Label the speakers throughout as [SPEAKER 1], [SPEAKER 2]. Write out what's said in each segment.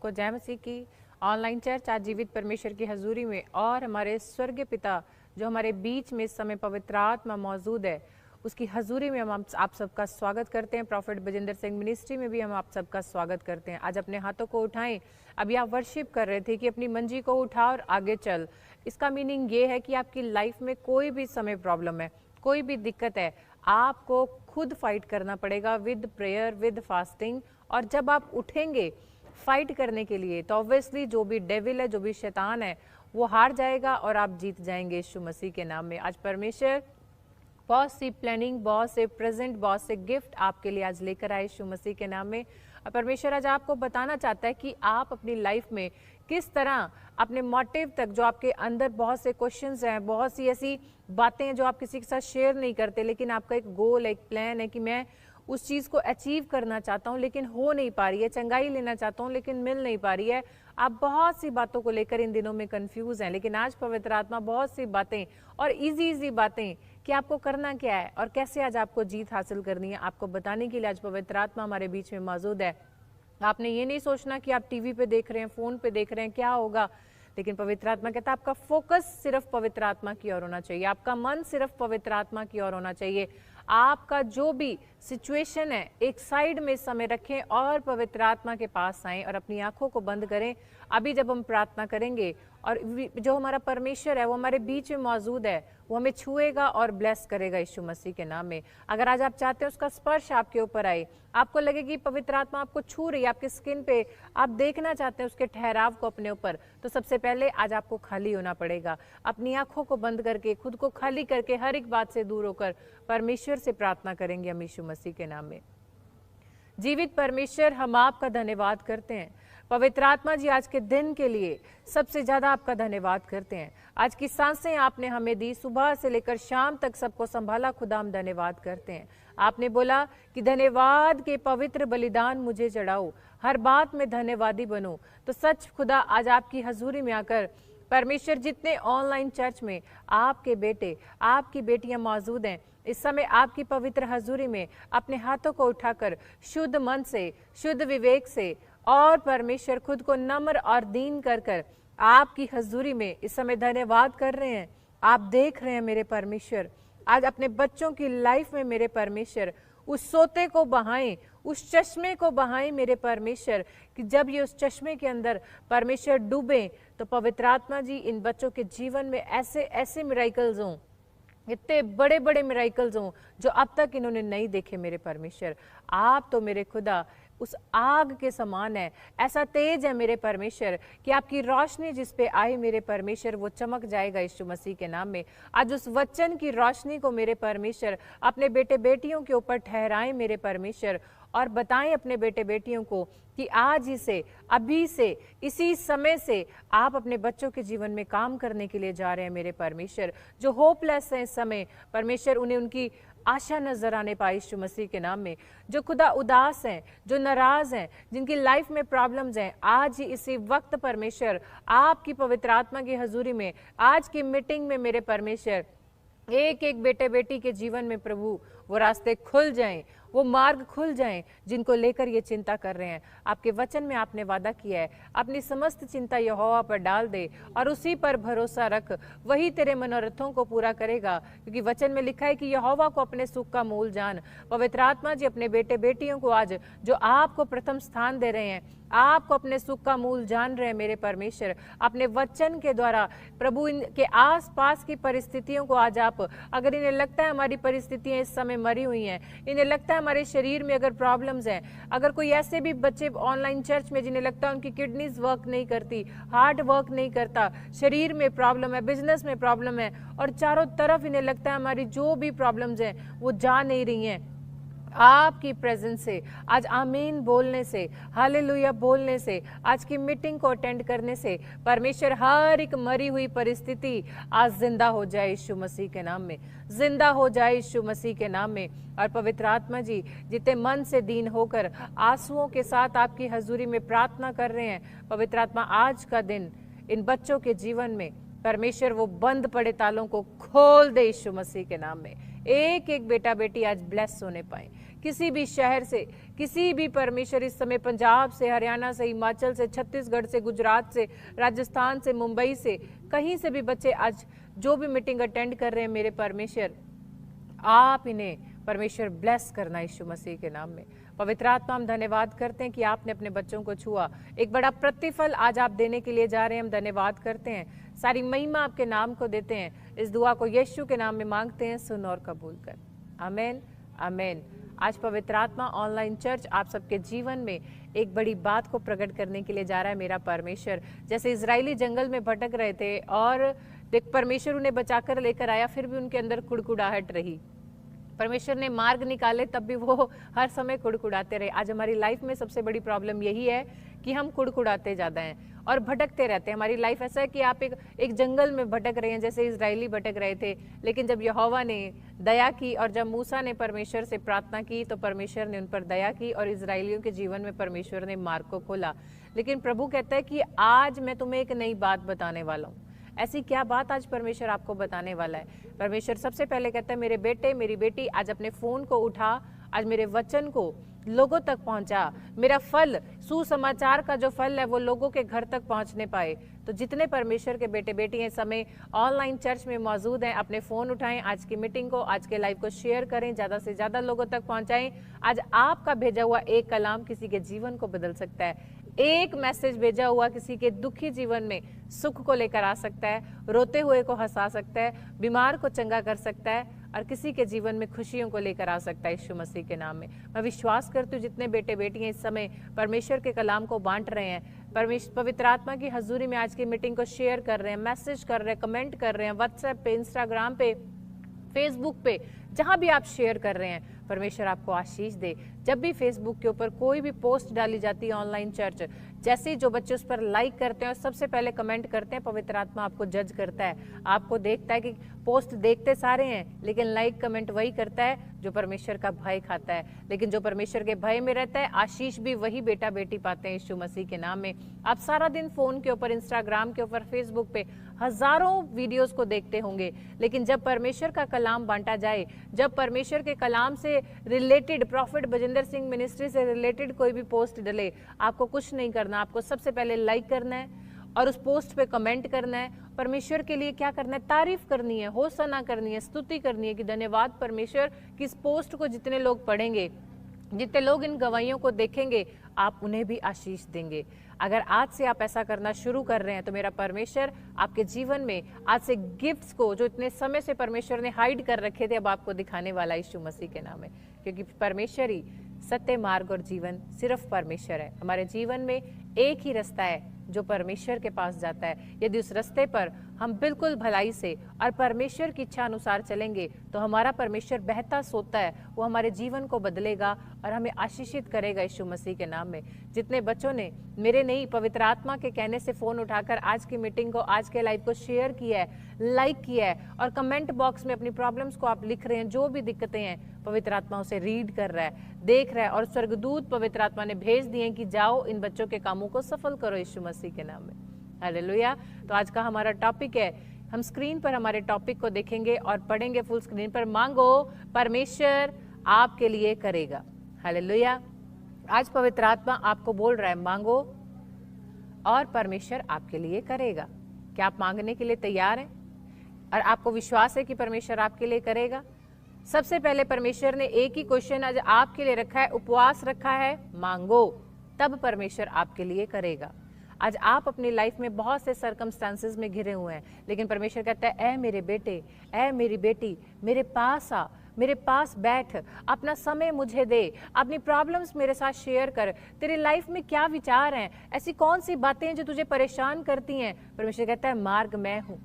[SPEAKER 1] सबको जय मसीह की। ऑनलाइन चर्च आज जीवित परमेश्वर की हजूरी में और हमारे स्वर्गीय पिता जो हमारे बीच में इस समय पवित्र आत्मा मौजूद है, उसकी हजूरी में हम आप सबका स्वागत करते हैं। प्रॉफिट बजिंदर सिंह मिनिस्ट्री में भी हम आप सबका स्वागत करते हैं। आज अपने हाथों को उठाएं। अभी आप वर्शिप कर रहे थे कि अपनी मंजी को उठा और आगे चल। इसका मीनिंग ये है कि आपकी लाइफ में कोई भी समय प्रॉब्लम है, कोई भी दिक्कत है, आपको खुद फाइट करना पड़ेगा विद प्रेयर, विद फास्टिंग। और जब आप उठेंगे फाइट करने के लिए तो ऑब्वियसली जो भी डेविल है, जो भी शैतान है, वो हार जाएगा और आप जीत जाएंगे यीशु मसीह के नाम में। आज परमेश्वर बहुत सी प्लानिंग, बहुत से प्रेजेंट, बहुत से गिफ्ट आपके लिए आज लेकर आए यीशु मसीह के नाम में। और परमेश्वर आज आपको बताना चाहता है कि आप अपनी लाइफ में किस तरह अपने मोटिव तक, जो आपके अंदर बहुत से क्वेश्चंस हैं, बहुत सी ऐसी बातें हैं जो आप किसी के साथ शेयर नहीं करते, लेकिन आपका एक गोल, एक प्लान है कि मैं उस चीज़ को अचीव करना चाहता हूँ लेकिन हो नहीं पा रही है, चंगाई लेना चाहता हूँ लेकिन मिल नहीं पा रही है। आप बहुत सी बातों को लेकर इन दिनों में कंफ्यूज हैं, लेकिन आज पवित्र आत्मा बहुत सी बातें और इजी बातें कि आपको करना क्या है और कैसे आज आपको जीत हासिल करनी है, आपको बताने के लिए आज पवित्र आत्मा हमारे बीच में मौजूद है। आपने ये नहीं सोचना कि आप टीवी पे देख रहे हैं, फोन पे देख रहे हैं, क्या होगा, लेकिन पवित्र आत्मा कहता है आपका फोकस सिर्फ पवित्र आत्मा की ओर होना चाहिए, आपका मन सिर्फ पवित्र आत्मा की ओर होना चाहिए। आपका जो भी सिचुएशन है एक साइड में इस समय रखें और पवित्र आत्मा के पास आएं और अपनी आंखों को बंद करें। अभी जब हम प्रार्थना करेंगे और जो हमारा परमेश्वर है वो हमारे बीच में मौजूद है, वो हमें छुएगा और ब्लेस करेगा यीशु मसीह के नाम में। अगर आज आप चाहते हैं उसका स्पर्श आपके ऊपर आए, आपको लगे कि पवित्र आत्मा आपको छू रही है, आपकी स्किन पे आप देखना चाहते हैं उसके ठहराव को अपने ऊपर, तो सबसे पहले आज आपको खाली होना पड़ेगा। अपनी आंखों को बंद करके, खुद को खाली करके, हर एक बात से दूर होकर परमेश्वर से प्रार्थना करेंगे हम यीशु मसीह के नाम में। जीवित परमेश्वर, हम आपका धन्यवाद करते हैं। पवित्र आत्मा जी, आज के दिन के लिए सबसे ज्यादा आपका धन्यवाद करते हैं। आज की सांसें आपने हमें दी, सुबह से लेकर शाम तक सबको संभाला, खुदा हम धन्यवाद करते हैं। आपने बोला कि धन्यवाद के पवित्र बलिदान मुझे चढ़ाओ, हर बात में धन्यवादी बनो। तो सच खुदा, आज आपकी हजूरी में आकर परमेश्वर, जितने ऑनलाइन चर्च में आपके बेटे, आपकी बेटियां मौजूद हैं, इस समय आपकी पवित्र हजूरी में अपने हाथों को उठाकर शुद्ध मन से, शुद्ध विवेक से और परमेश्वर खुद को नम्र और दीन कर कर आपकी हजूरी में इस समय धन्यवाद कर रहे हैं। आप देख रहे हैं मेरे परमेश्वर, आज अपने बच्चों की लाइफ में मेरे परमेश्वर उस सोते को बहाएं, उस चश्मे को बहाएं मेरे परमेश्वर, कि जब ये उस चश्मे के अंदर परमेश्वर डूबे तो पवित्र आत्मा जी इन बच्चों के जीवन में ऐसे ऐसे मिराइकल्स हों, इतने बड़े बड़े मिराइकल्स हों जो अब तक इन्होंने नहीं देखे मेरे परमेश्वर। आप तो मेरे खुदा उस आग के समान है, ऐसा तेज है मेरे परमेश्वर कि आपकी रोशनी जिस पे आई मेरे परमेश्वर वो चमक जाएगा यीशु मसीह के नाम में। आज उस वचन की रोशनी को मेरे परमेश्वर अपने बेटे बेटियों के ऊपर ठहराएं मेरे परमेश्वर, और बताएं अपने बेटे बेटियों को कि आज ही से, अभी से, इसी समय से आप अपने बच्चों के जीवन में काम करने के लिए जा रहे हैं मेरे परमेश्वर। जो होपलेस है इस समय परमेश्वर, उन्हें उनकी आशा नजर आने पाए यीशु मसीह के नाम में। जो खुदा उदास हैं, जो नाराज हैं, जिनकी लाइफ में प्रॉब्लम्स हैं, आज ही इसी वक्त परमेश्वर आपकी पवित्र आत्मा की हजूरी में, आज की मीटिंग में मेरे परमेश्वर, एक एक बेटे बेटी के जीवन में प्रभु वो रास्ते खुल जाएं, वो मार्ग खुल जाएं जिनको लेकर ये चिंता कर रहे हैं। आपके वचन में आपने वादा किया है, अपनी समस्त चिंता यहोवा पर डाल दे और उसी पर भरोसा रख, वही तेरे मनोरथों को पूरा करेगा, क्योंकि वचन में लिखा है कि यहोवा को अपने सुख का मूल जान। पवित्र आत्मा जी, अपने बेटे बेटियों को आज जो आपको प्रथम स्थान दे रहे हैं, आपको अपने सुख का मूल जान रहे हैं मेरे परमेश्वर, अपने वचन के द्वारा प्रभु इनके आस पास की परिस्थितियों को आज आप, अगर इन्हें लगता है हमारी परिस्थितियां इस समय मरी हुई हैं, इन्हें लगता है हमारे शरीर में अगर प्रॉब्लम्स हैं, अगर कोई ऐसे भी बच्चे ऑनलाइन चर्च में जिन्हें लगता है उनकी किडनीज वर्क नहीं करती, हार्ट वर्क नहीं करता, शरीर में प्रॉब्लम है, बिजनेस में प्रॉब्लम है, और चारों तरफ इन्हें लगता है हमारी जो भी प्रॉब्लम्स हैं वो जा नहीं रही हैं, आपकी प्रेजेंस से, आज आमीन बोलने से, हालेलुया बोलने से, आज की मीटिंग को अटेंड करने से परमेश्वर हर एक मरी हुई परिस्थिति आज जिंदा हो जाए यीशु मसीह के नाम में, जिंदा हो जाए यीशु मसीह के नाम में। और पवित्र आत्मा जी, जितने मन से दीन होकर आंसुओं के साथ आपकी हजूरी में प्रार्थना कर रहे हैं, पवित्र आत्मा आज का दिन इन बच्चों के जीवन में परमेश्वर वो बंद पड़े तालों को खोल दे यीशु मसीह के नाम में। एक एक बेटा बेटी आज ब्लेस होने पाए, किसी भी शहर से, किसी भी परमेश्वर इस समय पंजाब से, हरियाणा से, हिमाचल से, छत्तीसगढ़ से, गुजरात से, राजस्थान से, मुंबई से, कहीं से भी बच्चे आज जो भी मीटिंग अटेंड कर रहे हैं, मेरे परमेश्वर आप इन्हें परमेश्वर ब्लेस करना यीशु मसीह के नाम में। पवित्र आत्मा, हम धन्यवाद करते हैं कि आपने अपने बच्चों को छुआ, एक बड़ा प्रतिफल आज आप देने के लिए जा रहे हैं। हम धन्यवाद करते हैं, सारी महिमा आपके नाम को देते हैं। इस दुआ को यीशु के नाम में मांगते हैं, सुन और कबूल कर, आमीन आमीन। आज पवित्र आत्मा ऑनलाइन चर्च आप सबके जीवन में एक बड़ी बात को प्रकट करने के लिए जा रहा है। मेरा परमेश्वर, जैसे इजरायली जंगल में भटक रहे थे और परमेश्वर उन्हें बचाकर लेकर आया, फिर भी उनके अंदर कुड़कुड़ाहट रही। परमेश्वर ने मार्ग निकाले, तब भी वो हर समय कुड़कुड़ाते रहे। आज हमारी लाइफ में सबसे बड़ी प्रॉब्लम यही है कि हम कुड़कुड़ाते ज़्यादा हैं और भटकते रहते हैं। हमारी लाइफ ऐसा है कि आप एक जंगल में भटक रहे हैं, जैसे इजरायली भटक रहे थे। लेकिन जब यहोवा ने दया की और जब मूसा ने परमेश्वर से प्रार्थना की, तो परमेश्वर ने उन पर दया की और इजरायलियों के जीवन में परमेश्वर ने मार्ग को खोला। लेकिन प्रभु कहता है कि आज मैं तुम्हें एक नई बात बताने वाला हूँ। ऐसी क्या बात आज परमेश्वर आपको बताने वाला है? परमेश्वर सबसे पहले कहता है, मेरे बेटे, मेरी बेटी, आज अपने फोन को उठा, आज मेरे वचन को लोगों तक पहुंचा। मेरा फल, सुसमाचार का जो फल है, वो लोगों के घर तक पहुंचने पाए। तो जितने परमेश्वर के बेटे बेटी हैं समय ऑनलाइन चर्च में मौजूद हैं, अपने फोन उठाएं, आज की मीटिंग को, आज के लाइव को शेयर करें, ज्यादा से ज्यादा लोगों तक पहुंचाएं। आज आपका भेजा हुआ एक कलाम किसी के जीवन को बदल सकता है। एक मैसेज भेजा हुआ किसी के दुखी जीवन में सुख को लेकर आ सकता है, रोते हुए को हंसा सकता है, बीमार को चंगा कर सकता है और किसी के जीवन में खुशियों को लेकर आ सकता है यीशु मसीह के नाम में। मैं विश्वास करती हूँ जितने बेटे बेटियां इस समय परमेश्वर के कलाम को बांट रहे हैं, पवित्र आत्मा की हजूरी में आज की मीटिंग को शेयर कर रहे हैं, मैसेज कर रहे हैं, कमेंट कर रहे हैं, व्हाट्सएप पे, इंस्टाग्राम पे, फेसबुक पे, जहां भी आप शेयर कर रहे हैं, परमेश्वर आपको आशीष दे। जब भी फेसबुक के ऊपर कोई भी पोस्ट डाली जाती है ऑनलाइन चर्च, जैसे ही जो बच्चे उस पर लाइक करते हैं और सबसे पहले कमेंट करते हैं, पवित्र आत्मा आपको जज करता है, आपको देखता है कि पोस्ट देखते सारे हैं लेकिन लाइक कमेंट वही करता है जो परमेश्वर का भय खाता है। लेकिन जो परमेश्वर के भय में रहता है, आशीष भी वही बेटा बेटी पाते हैं यीशु मसीह के नाम में। आप सारा दिन फोन के ऊपर, इंस्टाग्राम के ऊपर, फेसबुक पे हजारों वीडियोस को देखते होंगे, लेकिन जब परमेश्वर का कलाम बांटा जाए, जब परमेश्वर के कलाम से related, profit Bajinder Singh ministry से रिलेटेड कोई भी पोस्ट डले, आपको कुछ नहीं करना, आपको सबसे पहले लाइक करना है और उस पोस्ट पे कमेंट करना है। परमेश्वर के लिए क्या करना है? तारीफ करनी है, होसना करनी है, स्तुति करनी है कि धन्यवाद परमेश्वर कि इस पोस्ट को जितने लोग पढ़ेंगे, जितने लोग इन गवाहियों को देखेंगे, आप उन्हें भी आशीष देंगे। अगर आज से आप ऐसा करना शुरू कर रहे हैं तो मेरा परमेश्वर आपके जीवन में आज से गिफ्ट्स को, जो इतने समय से परमेश्वर ने हाइड कर रखे थे, अब आपको दिखाने वाला यीशु मसीह के नाम है। क्योंकि परमेश्वर ही सत्य, मार्ग और जीवन सिर्फ परमेश्वर है। हमारे जीवन में एक ही रास्ता है जो परमेश्वर के पास जाता है। यदि उस रास्ते पर हम बिल्कुल भलाई से और परमेश्वर की इच्छा अनुसार चलेंगे तो हमारा परमेश्वर बहता सोता है, वो हमारे जीवन को बदलेगा और हमें आशीषित करेगा यीशु मसीह के नाम में। जितने बच्चों ने मेरे नहीं, पवित्र आत्मा के कहने से फोन उठाकर आज की मीटिंग को, आज के लाइव को शेयर किया है, लाइक किया है और कमेंट बॉक्स में अपनी प्रॉब्लम्स को आप लिख रहे हैं, जो भी दिक्कतें हैं पवित्र आत्मा उसे रीड कर रहा है, देख रहा है और स्वर्गदूत पवित्र आत्मा ने भेज दिए कि जाओ इन बच्चों के कामों को सफल करो यीशु मसीह के नाम में। हालेलुया। तो आज का हमारा टॉपिक है, हम स्क्रीन पर हमारे टॉपिक को देखेंगे और पढ़ेंगे फुल स्क्रीन पर, मांगो परमेश्वर आपके लिए करेगा। हालेलुया। आज पवित्र आत्मा आपको बोल रहा है, मांगो और परमेश्वर आपके लिए करेगा। क्या आप मांगने के लिए तैयार हैं और आपको विश्वास है कि परमेश्वर आपके लिए करेगा? सबसे पहले परमेश्वर ने एक ही क्वेश्चन आज आपके लिए रखा है, उपवास रखा है, मांगो तब परमेश्वर आपके लिए करेगा। आज आप अपनी लाइफ में बहुत से सर्कमस्टांसेस में घिरे हुए हैं, लेकिन परमेश्वर कहता है, ऐ मेरे बेटे, ऐ मेरी बेटी, मेरे पास आ, मेरे पास बैठ, अपना समय मुझे दे, अपनी प्रॉब्लम्स मेरे साथ शेयर कर। तेरी लाइफ में क्या विचार हैं, ऐसी कौन सी बातें हैं जो तुझे परेशान करती हैं? परमेश्वर कहता है, मार्ग मैं हूँ,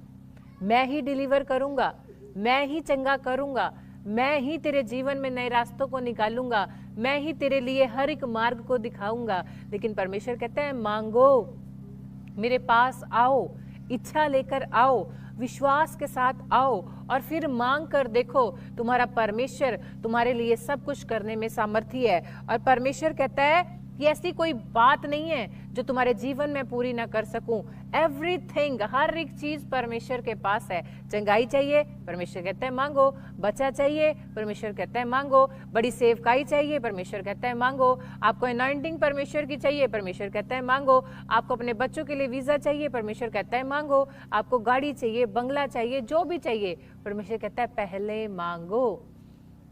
[SPEAKER 1] मैं ही डिलीवर करूंगा, मैं ही चंगा करूंगा, मैं ही तेरे जीवन में नए रास्तों को निकालूंगा, मैं ही तेरे लिए हर एक मार्ग को दिखाऊंगा। लेकिन परमेश्वर कहता है, मांगो, मेरे पास आओ, इच्छा लेकर आओ, विश्वास के साथ आओ और फिर मांग कर देखो, तुम्हारा परमेश्वर तुम्हारे लिए सब कुछ करने में सामर्थी है। और परमेश्वर कहता है, कि ऐसी कोई बात नहीं है जो तुम्हारे जीवन में पूरी ना कर सकूं। एवरीथिंग, हर एक चीज परमेश्वर के पास है। चंगाई चाहिए, परमेश्वर कहता है मांगो। बच्चा चाहिए, परमेश्वर कहता है मांगो। बड़ी सेवकाई चाहिए, परमेश्वर कहता है मांगो। आपको अनॉइंटिंग परमेश्वर की चाहिए, परमेश्वर कहता है मांगो। आपको अपने बच्चों के लिए वीजा चाहिए, परमेश्वर कहता है मांगो। आपको गाड़ी चाहिए, बंगला चाहिए, जो भी चाहिए, परमेश्वर कहता है पहले मांगो।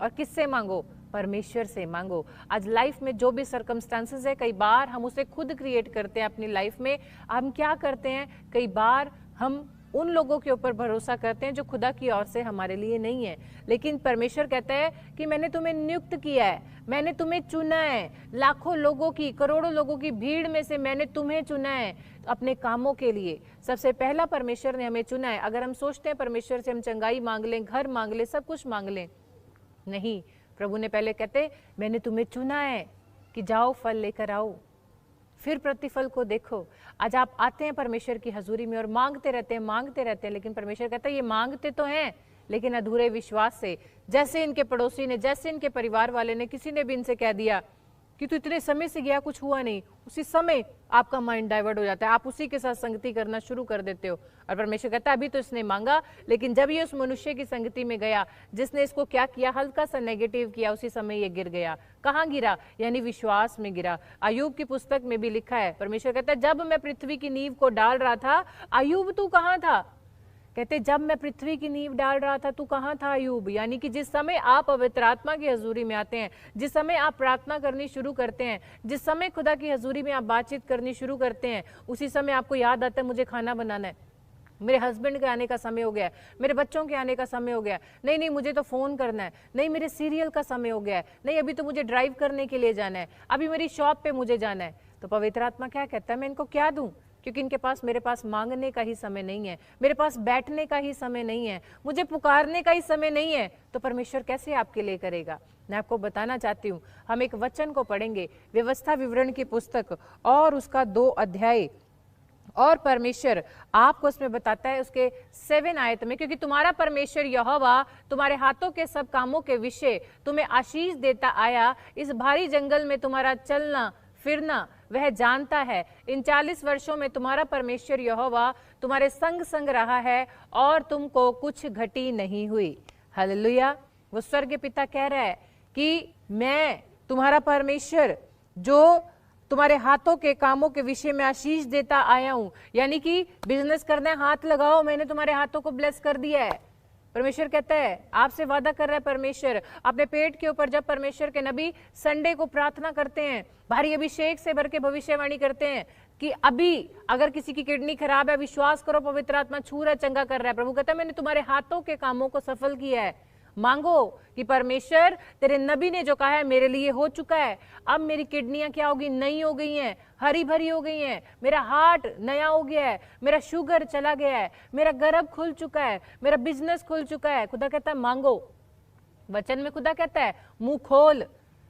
[SPEAKER 1] और किससे मांगो? परमेश्वर से मांगो। आज लाइफ में जो भी सर्कमस्टांसेस है, कई बार हम उसे खुद क्रिएट करते हैं अपनी लाइफ में। हम क्या करते हैं, कई बार हम उन लोगों के ऊपर भरोसा करते हैं जो खुदा की ओर से हमारे लिए नहीं है। लेकिन परमेश्वर कहता है कि मैंने तुम्हें नियुक्त किया है, मैंने तुम्हें चुना है। लाखों लोगों की, करोड़ों लोगों की भीड़ में से मैंने तुम्हें चुना है अपने कामों के लिए। सबसे पहला परमेश्वर ने हमें चुना है। अगर हम सोचते हैं परमेश्वर से हम चंगाई मांग लें, घर मांग लें, सब कुछ मांग लें, नहीं, प्रभु ने पहले कहते मैंने तुम्हें चुना है कि जाओ फल लेकर आओ, फिर प्रतिफल को देखो। आज आप आते हैं परमेश्वर की हजूरी में और मांगते रहते हैं, लेकिन परमेश्वर कहता है ये मांगते तो हैं लेकिन अधूरे विश्वास से। जैसे इनके पड़ोसी ने, जैसे इनके परिवार वाले ने, किसी ने भी इनसे कह दिया कि तू इतने समय से गया, कुछ हुआ नहीं, उसी समय आपका माइंड डाइवर्ट हो जाता है, आप उसी के साथ संगति करना शुरू कर देते हो। और परमेश्वर कहता है अभी तो इसने मांगा, लेकिन जब ये उस मनुष्य की संगति में गया जिसने इसको क्या किया, हल्का सा नेगेटिव किया, उसी समय ये गिर गया। कहाँ गिरा? यानी विश्वास में गिरा। अय्यूब की पुस्तक में भी लिखा है, परमेश्वर कहता है जब मैं पृथ्वी की नींव को डाल रहा था, अय्यूब तू कहाँ था? कहते जब मैं पृथ्वी की नींव डाल रहा था तू कहाँ था अय्यूब? यानी कि जिस समय आप पवित्र आत्मा की हजूरी में आते हैं, जिस समय आप प्रार्थना करनी शुरू करते हैं, जिस समय खुदा की हजूरी में आप बातचीत करनी शुरू करते हैं, उसी समय आपको याद आता है मुझे खाना बनाना है, मेरे हस्बैंड के आने का समय हो गया है, मेरे बच्चों के आने का समय हो गया है, नहीं मुझे तो फोन करना है, नहीं मेरे सीरियल का समय हो गया है, नहीं अभी तो मुझे ड्राइव करने के लिए जाना है, अभी मेरी शॉप पे मुझे जाना है। तो पवित्र आत्मा क्या कहता है, मैं इनको क्या दूं? क्योंकि इनके पास, मेरे पास मांगने का ही समय नहीं है, मेरे पास बैठने का ही समय नहीं है, मुझे पुकारने का ही समय नहीं है। तो परमेश्वर कैसे आपके लिए करेगा? मैं आपको बताना चाहती हूँ, हम एक वचन को पढ़ेंगे, व्यवस्था विवरण की पुस्तक और उसका 2 अध्याय, और परमेश्वर आपको उसमें बताता है उसके 7 आयत में, क्योंकि तुम्हारा परमेश्वर यहोवा तुम्हारे हाथों के सब कामों के विषय तुम्हें आशीष देता आया। इस भारी जंगल में तुम्हारा चलना फिरना वह जानता है। इन 40 वर्षों में तुम्हारा परमेश्वर यहोवा तुम्हारे संग संग रहा है और तुमको कुछ घटी नहीं हुई। हालेलुया। वो स्वर्ग पिता कह रहा है कि मैं तुम्हारा परमेश्वर जो तुम्हारे हाथों के कामों के विषय में आशीष देता आया हूं। यानी कि बिजनेस करना है, हाथ लगाओ, मैंने तुम्हारे हाथों को ब्लेस कर दिया है। परमेश्वर कहता है, आपसे वादा कर रहा है परमेश्वर अपने पेट के ऊपर। जब परमेश्वर के नबी संडे को प्रार्थना करते हैं, भारी अभिषेक से भर के भविष्यवाणी करते हैं कि अभी अगर किसी की किडनी खराब है, विश्वास करो पवित्र आत्मा छू रहा है, चंगा कर रहा है। प्रभु कहता है मैंने तुम्हारे हाथों के कामों को सफल किया है। मांगो कि परमेश्वर तेरे नबी ने जो कहा है मेरे लिए हो चुका है। अब मेरी किडनियां क्या होगी? नई हो गई हैं, हरी भरी हो गई हैं, मेरा हार्ट नया हो गया है, मेरा शुगर चला गया है, मेरा गर्भ खुल चुका है, मेरा बिजनेस खुल चुका है। खुदा कहता है मांगो। वचन में खुदा कहता है मुंह खोल,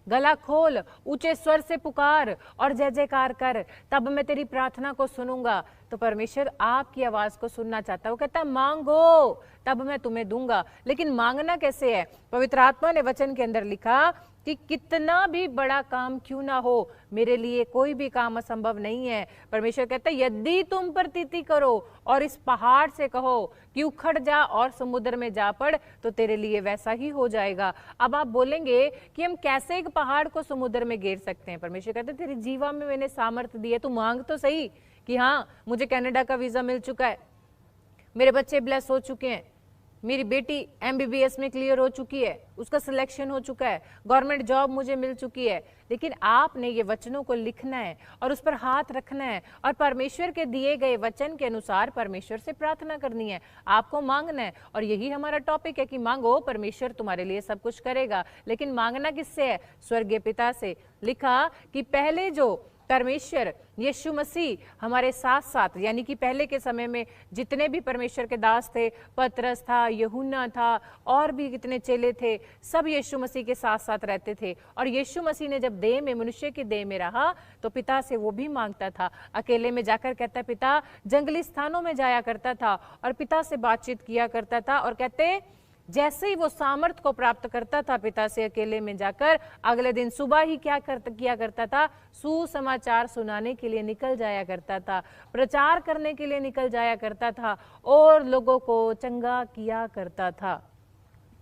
[SPEAKER 1] गला खोल, ऊंचे स्वर से पुकार और जय जयकार कर, तब मैं तेरी प्रार्थना को सुनूंगा। तो परमेश्वर आपकी आवाज को सुनना चाहता है। वो कहता है मांगो तब मैं तुम्हें दूंगा। लेकिन मांगना कैसे है? पवित्र आत्मा ने वचन के अंदर लिखा कि कितना भी बड़ा काम क्यों ना हो, मेरे लिए कोई भी काम असंभव नहीं है। परमेश्वर कहता है यदि तुम प्रतीति करो और इस पहाड़ से कहो कि उखड़ जा और समुद्र में जा पड़, तो तेरे लिए वैसा ही हो जाएगा। अब आप बोलेंगे कि हम कैसे एक पहाड़ को समुद्र में गिर सकते हैं? परमेश्वर कहते हैं तेरी जीवा में मैंने सामर्थ्य दी है, तू मांग तो सही कि हाँ मुझे कनाडा का वीजा मिल चुका है, मेरे बच्चे ब्लेस हो चुके हैं, मेरी बेटी MBBS में क्लियर हो चुकी है, उसका सिलेक्शन हो चुका है, गवर्नमेंट जॉब मुझे मिल चुकी है। लेकिन आपने ये वचनों को लिखना है और उस पर हाथ रखना है और परमेश्वर के दिए गए वचन के अनुसार परमेश्वर से प्रार्थना करनी है, आपको मांगना है। और यही हमारा टॉपिक है कि मांगो, परमेश्वर तुम्हारे लिए सब कुछ करेगा। लेकिन मांगना किससे है? स्वर्गीय पिता से। लिखा कि पहले जो परमेश्वर यीशु मसीह हमारे साथ साथ, यानी कि पहले के समय में जितने भी परमेश्वर के दास थे, पतरस था, यूहन्ना था, और भी कितने चेले थे, सब यीशु मसीह के साथ साथ रहते थे। और यीशु मसीह ने जब देह में, मनुष्य की देह में रहा तो पिता से वो भी मांगता था। अकेले में जाकर कहता पिता, जंगली स्थानों में जाया करता था और पिता से बातचीत किया करता था और कहते जैसे ही वो सामर्थ को प्राप्त करता था पिता से अकेले में जाकर, अगले दिन सुबह ही किया करता था, सुसमाचार सुनाने के लिए निकल जाया करता था, प्रचार करने के लिए निकल जाया करता था और लोगों को चंगा किया करता था।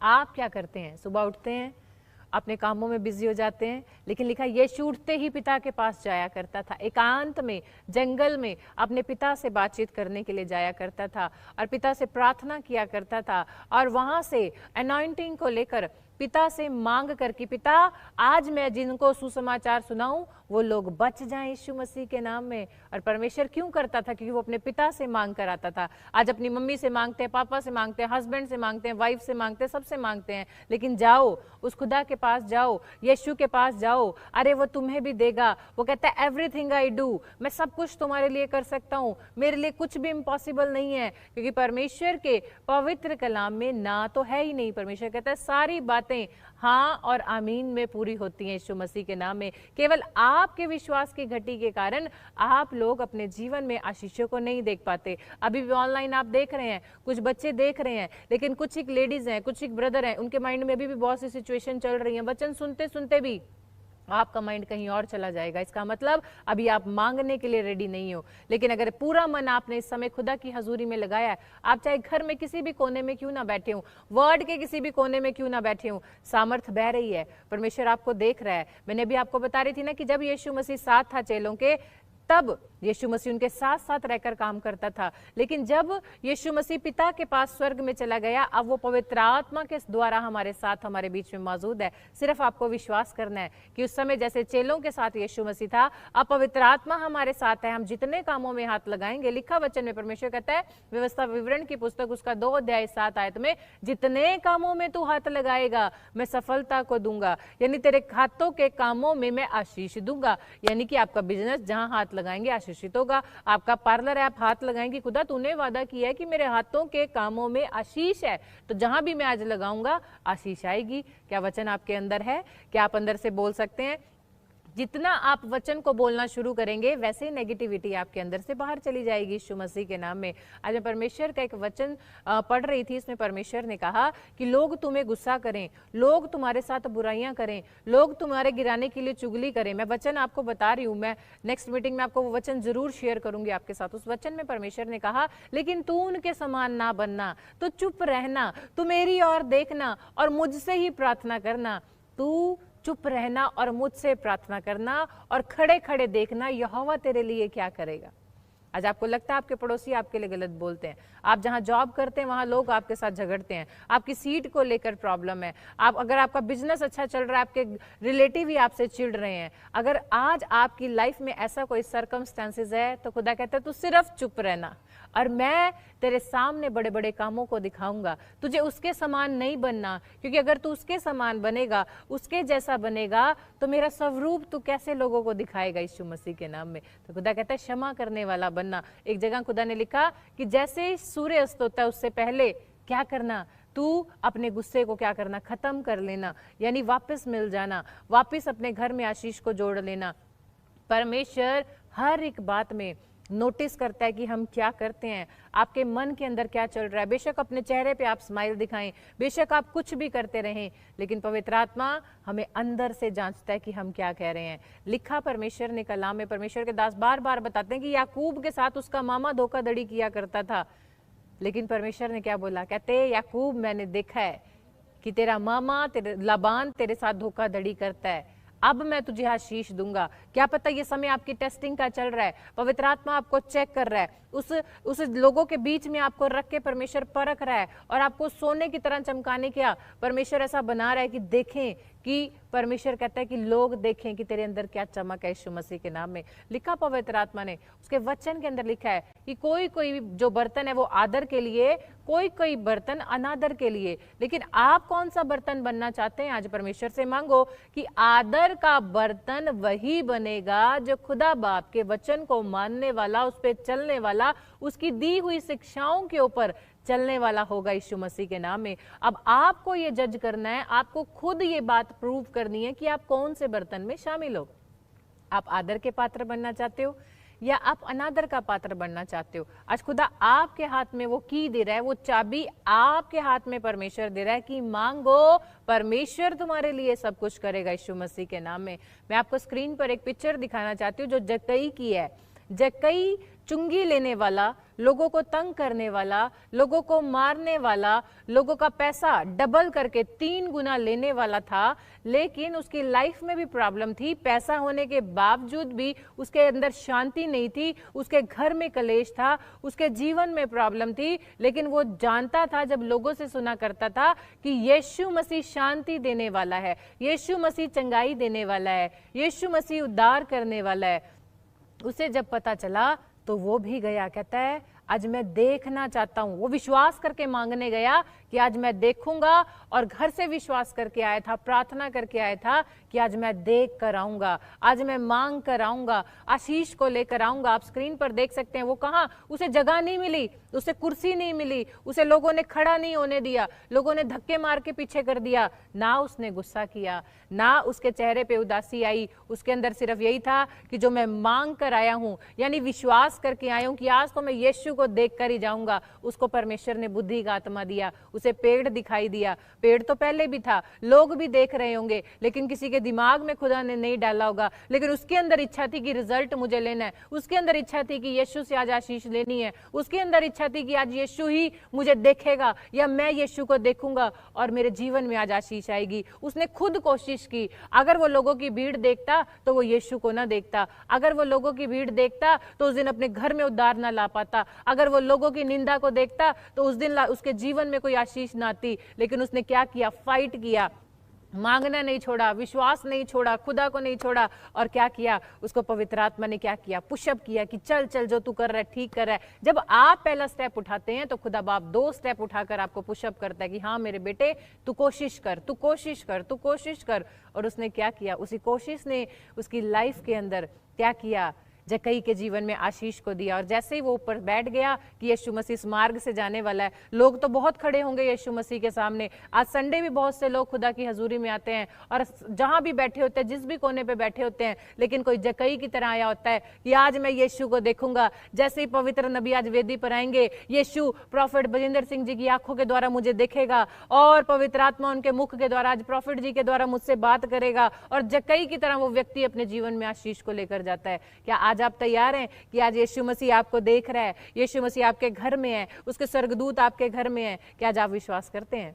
[SPEAKER 1] आप क्या करते हैं? सुबह उठते हैं, अपने कामों में बिजी हो जाते हैं, लेकिन लिखा यीशु उठते ही पिता के पास जाया करता था, एकांत में जंगल में अपने पिता से बातचीत करने के लिए जाया करता था और पिता से प्रार्थना किया करता था और वहां से अनॉइंटिंग को लेकर पिता से मांग कर कि पिता आज मैं जिनको सुसमाचार सुनाऊं वो लोग बच जाएं यीशु मसीह के नाम में। और परमेश्वर क्यों करता था? क्योंकि वो अपने पिता से मांग कर आता था। आज अपनी मम्मी से मांगते हैं, पापा से मांगते हैं, हस्बैंड से मांगते हैं, वाइफ से मांगते हैं, सबसे मांगते हैं, लेकिन जाओ उस खुदा के पास, जाओ यीशु के पास जाओ, अरे वो तुम्हें भी देगा। वो कहता है एवरीथिंग आई डू, मैं सब कुछ तुम्हारे लिए कर सकता हूँ, मेरे लिए कुछ भी इम्पॉसिबल नहीं है, क्योंकि परमेश्वर के पवित्र कलाम में ना तो है ही नहीं। परमेश्वर कहता है सारी बातें हाँ और आमीन में पूरी होती हैं यीशु मसीह के नाम में। केवल आपके विश्वास की घटी के कारण आप लोग अपने जीवन में आशीषों को नहीं देख पाते। अभी भी ऑनलाइन आप देख रहे हैं, कुछ बच्चे देख रहे हैं, लेकिन कुछ एक लेडीज हैं, कुछ एक ब्रदर हैं, उनके माइंड में अभी भी बहुत सी सिचुएशन चल रही है। वचन सुनते सुनते भी आपका माइंड कहीं और चला जाएगा। इसका मतलब अभी आप मांगने के लिए रेडी नहीं हो। लेकिन अगर पूरा मन आपने इस समय खुदा की हजूरी में लगाया है, आप चाहे घर में किसी भी कोने में क्यों ना बैठे हो, वर्ल्ड के किसी भी कोने में क्यों ना बैठे हो, सामर्थ बह रही है, परमेश्वर आपको देख रहा है। मैंने भी आपको बता रही थी ना कि जब यीशु मसीह साथ था चेलों के, तब यीशु मसीह उनके साथ साथ रहकर काम करता था। लेकिन जब यीशु मसीह पिता के पास स्वर्ग में चला गया, अब वो पवित्र आत्मा के द्वारा हमारे साथ हमारे बीच में मौजूद है। सिर्फ आपको विश्वास करना है कि उस समय जैसे चेलों के साथ यीशु मसीह था, अब पवित्र आत्मा हमारे साथ है। हम जितने कामों में हाथ लगाएंगे, लिखा वचन में परमेश्वर कहता है व्यवस्था विवरण की पुस्तक उसका 2 अध्याय 7 आयत में, जितने कामों में तू हाथ लगाएगा मैं सफलता को दूंगा, यानी तेरे हाथों के कामों में मैं आशीष दूंगा। यानी कि आपका बिजनेस जहां हाथ लगाएंगे आशीषित होगा। आपका पार्लर है, आप हाथ लगाएंगे, खुदा तूने वादा किया है कि मेरे हाथों के कामों में आशीष है, तो जहां भी मैं आज लगाऊंगा आशीष आएगी। क्या वचन आपके अंदर है? क्या आप अंदर से बोल सकते हैं? जितना आप वचन को बोलना शुरू करेंगे वैसे नेगेटिविटी आपके अंदर से बाहर चली जाएगी यीशु मसीह के नाम में। आज मैं परमेश्वर का एक वचन पढ़ रही थी, इसमें परमेश्वर ने कहा कि लोग तुम्हें गुस्सा करें, लोग तुम्हारे साथ बुराइयां करें, लोग तुम्हारे गिराने के लिए चुगली करें। मैं वचन आपको बता रही हूँ, मैं नेक्स्ट मीटिंग में आपको वो वचन जरूर शेयर करूंगी आपके साथ। उस वचन में परमेश्वर ने कहा लेकिन तू उनके समान ना बनना, तो चुप रहना, तू मेरी ओर देखना और मुझसे ही प्रार्थना करना। तू चुप रहना और मुझसे प्रार्थना करना और खड़े खड़े देखना यहोवा तेरे लिए क्या करेगा। आज आपको लगता है आपके पड़ोसी आपके लिए गलत बोलते हैं, आप जहां जॉब करते हैं वहां लोग आपके साथ झगड़ते हैं, आपकी सीट को लेकर प्रॉब्लम है, अगर आपका बिजनेस अच्छा चल रहा है आपके रिलेटिव ही आपसे चिढ़ रहे हैं, अगर आज आपकी लाइफ में ऐसा कोई सर्कमस्टेंसेस है, तो खुदा कहता है तू सिर्फ चुप रहना और मैं तेरे सामने बड़े बड़े कामों को दिखाऊंगा। तुझे उसके समान नहीं बनना, क्योंकि अगर तू उसके समान बनेगा, उसके जैसा बनेगा, तो मेरा स्वरूप तू कैसे लोगों को दिखाएगा यीशु मसीह के नाम में। तो खुदा कहता है क्षमा करने वाला बनना। एक जगह खुदा ने लिखा कि जैसे सूर्य अस्त होता है उससे पहले क्या करना, तू अपने गुस्से को क्या करना, खत्म कर लेना, यानी वापस मिल जाना, वापस अपने घर में आशीष को जोड़ लेना। परमेश्वर हर एक बात में नोटिस करता है कि हम क्या करते हैं, आपके मन के अंदर क्या चल रहा है। बेशक अपने चेहरे पे आप स्माइल दिखाएं, बेशक आप कुछ भी करते रहें, लेकिन पवित्र आत्मा हमें अंदर से जांचता है कि हम क्या कह रहे हैं। लिखा परमेश्वर ने कलाम में, परमेश्वर के दास बार बार बताते हैं कि याकूब के साथ उसका मामा धोखाधड़ी किया करता था, लेकिन परमेश्वर ने क्या बोला, कहते याकूब मैंने देखा है कि तेरा मामा लाबान तेरे साथ धोखाधड़ी करता है, अब मैं तुझे आशीष दूंगा। क्या पता ये समय आपकी टेस्टिंग का चल रहा है, पवित्र आत्मा आपको चेक कर रहा है, उस लोगों के बीच में आपको रख के परमेश्वर परख रहा है और आपको सोने की तरह चमकाने क्या परमेश्वर ऐसा बना रहा है कि देखें, कि परमेश्वर कहता है कि लोग देखें कि तेरे अंदर क्या चमक है यीशु मसीह के नाम में। लिखा पवित्र आत्मा ने, उसके वचन के अंदर लिखा है कि कोई कोई जो बर्तन है वो आदर के लिए, कोई कोई बर्तन अनादर के लिए, लेकिन आप कौन सा बर्तन बनना चाहते हैं? आज परमेश्वर से मांगो कि आदर का बर्तन वही बनेगा जो खुदा बाप के वचन को मानने वाला, उस पर चलने वाला, उसकी दी हुई शिक्षाओं के ऊपर चलने वाला होगा यीशु मसीह के नाम में। अब आपको ये जज करना है, आपको खुद ये बात प्रूव करनी है कि आप कौन से बर्तन में शामिल हो। आप आदर के पात्र बनना चाहते हो या आप अनादर का पात्र बनना चाहते हो, आज खुदा आपके हाथ में वो की दे रहा है, वो चाबी आपके हाथ में परमेश्वर दे रहा है कि मांगो, परमेश्वर तुम्हारे लिए सब कुछ करेगा यीशु मसीह के नाम में। मैं आपको स्क्रीन पर एक पिक्चर दिखाना चाहती हूँ जो जक्कई की है। जक्कई चुंगी लेने वाला, लोगों को तंग करने वाला, लोगों को मारने वाला, लोगों का पैसा डबल करके 3 गुना लेने वाला था, लेकिन उसकी लाइफ में भी प्रॉब्लम थी। पैसा होने के बावजूद भी उसके अंदर शांति नहीं थी, उसके घर में कलेश था, उसके जीवन में प्रॉब्लम थी। लेकिन वो जानता था, जब लोगों से सुना करता था कि यीशु मसीह शांति देने वाला है, यीशु मसीह चंगाई देने वाला है, यीशु मसीह उद्धार करने वाला है, उसे जब पता चला तो वो भी गया। कहता है आज मैं देखना चाहता हूं। वो विश्वास करके मांगने गया कि आज मैं देखूंगा, और घर से विश्वास करके आया था, प्रार्थना करके आया था कि आज मैं देख कर आऊंगा, आज मैं मांग कर आऊंगा, आशीष को लेकर आऊंगा। आप स्क्रीन पर देख सकते हैं वो कहां, उसे जगह नहीं मिली, उसे कुर्सी नहीं मिली, उसे लोगों ने खड़ा नहीं होने दिया, लोगों ने धक्के मार के पीछे कर दिया। ना उसने गुस्सा किया, ना उसके चेहरे पे उदासी आई, उसके अंदर सिर्फ यही था कि जो मैं मांग कर आया हूं, यानी विश्वास करके आया हूं कि आज तो मैं यीशु को देख कर ही जाऊंगा। उसको परमेश्वर ने बुद्धि का आत्मा दिया, उसे पेड़ दिखाई दिया। पेड़ तो पहले भी था, लोग भी देख रहे होंगे, लेकिन किसी के दिमाग में खुदा ने नहीं डाला होगा। लेकिन उसके अंदर इच्छा थी कि रिजल्ट मुझे लेना है, उसके अंदर इच्छा थी कि यीशु से आज आशीष लेनी है, उसके अंदर इच्छा थी कि आज यीशु ही मुझे देखेगा या मैं यीशु को देखूंगा और मेरे जीवन में आज आशीष आएगी। उसने खुद कोशिश की। अगर वो लोगों की भीड़ देखता तो वो यीशु को ना देखता, अगर वो लोगों की भीड़ देखता तो उस दिन अपने घर में उद्धार ना ला पाता, अगर वो लोगों की निंदा को देखता तो उस दिन उसके जीवन में कोई आशीष ना आती। लेकिन उसने क्या किया, फाइट किया, मांगना नहीं छोड़ा, विश्वास नहीं छोड़ा, खुदा को नहीं छोड़ा। और क्या किया, उसको पवित्र आत्मा ने क्या किया, पुशअप किया कि चल चल, जो तू कर रहा है ठीक कर रहा है। जब आप पहला स्टेप उठाते हैं तो खुदा बाप 2 स्टेप उठाकर आपको पुशअप करता है कि हाँ मेरे बेटे तू कोशिश कर, तू कोशिश कर, तू कोशिश कर। और उसने क्या किया, उसी कोशिश ने उसकी लाइफ के अंदर क्या किया, जक्कई के जीवन में आशीष को दिया। और जैसे ही वो ऊपर बैठ गया कि यीशु मसीह इस मार्ग से जाने वाला है, लोग तो बहुत खड़े होंगे यीशु मसीह के सामने। आज संडे भी बहुत से लोग खुदा की हजूरी में आते हैं और जहां भी बैठे होते हैं, जिस भी कोने पे बैठे होते हैं, लेकिन कोई जक्कई की तरह आया होता है कि आज मैं यीशु को देखूंगा। जैसे ही पवित्र नबी आज वेदी पर आएंगे, यीशु प्रॉफिट बजिंदर सिंह जी की आंखों के द्वारा मुझे देखेगा और पवित्र आत्मा उनके मुख के द्वारा आज प्रॉफिट जी के द्वारा मुझसे बात करेगा, और जक्कई की तरह वो व्यक्ति अपने जीवन में आशीष को लेकर जाता है। क्या आज आप तैयार हैं कि आज यीशु मसीह आपको देख रहा है, यीशु मसीह आपके घर में है, उसके स्वर्गदूत आपके घर में है? क्या आज आप विश्वास करते हैं?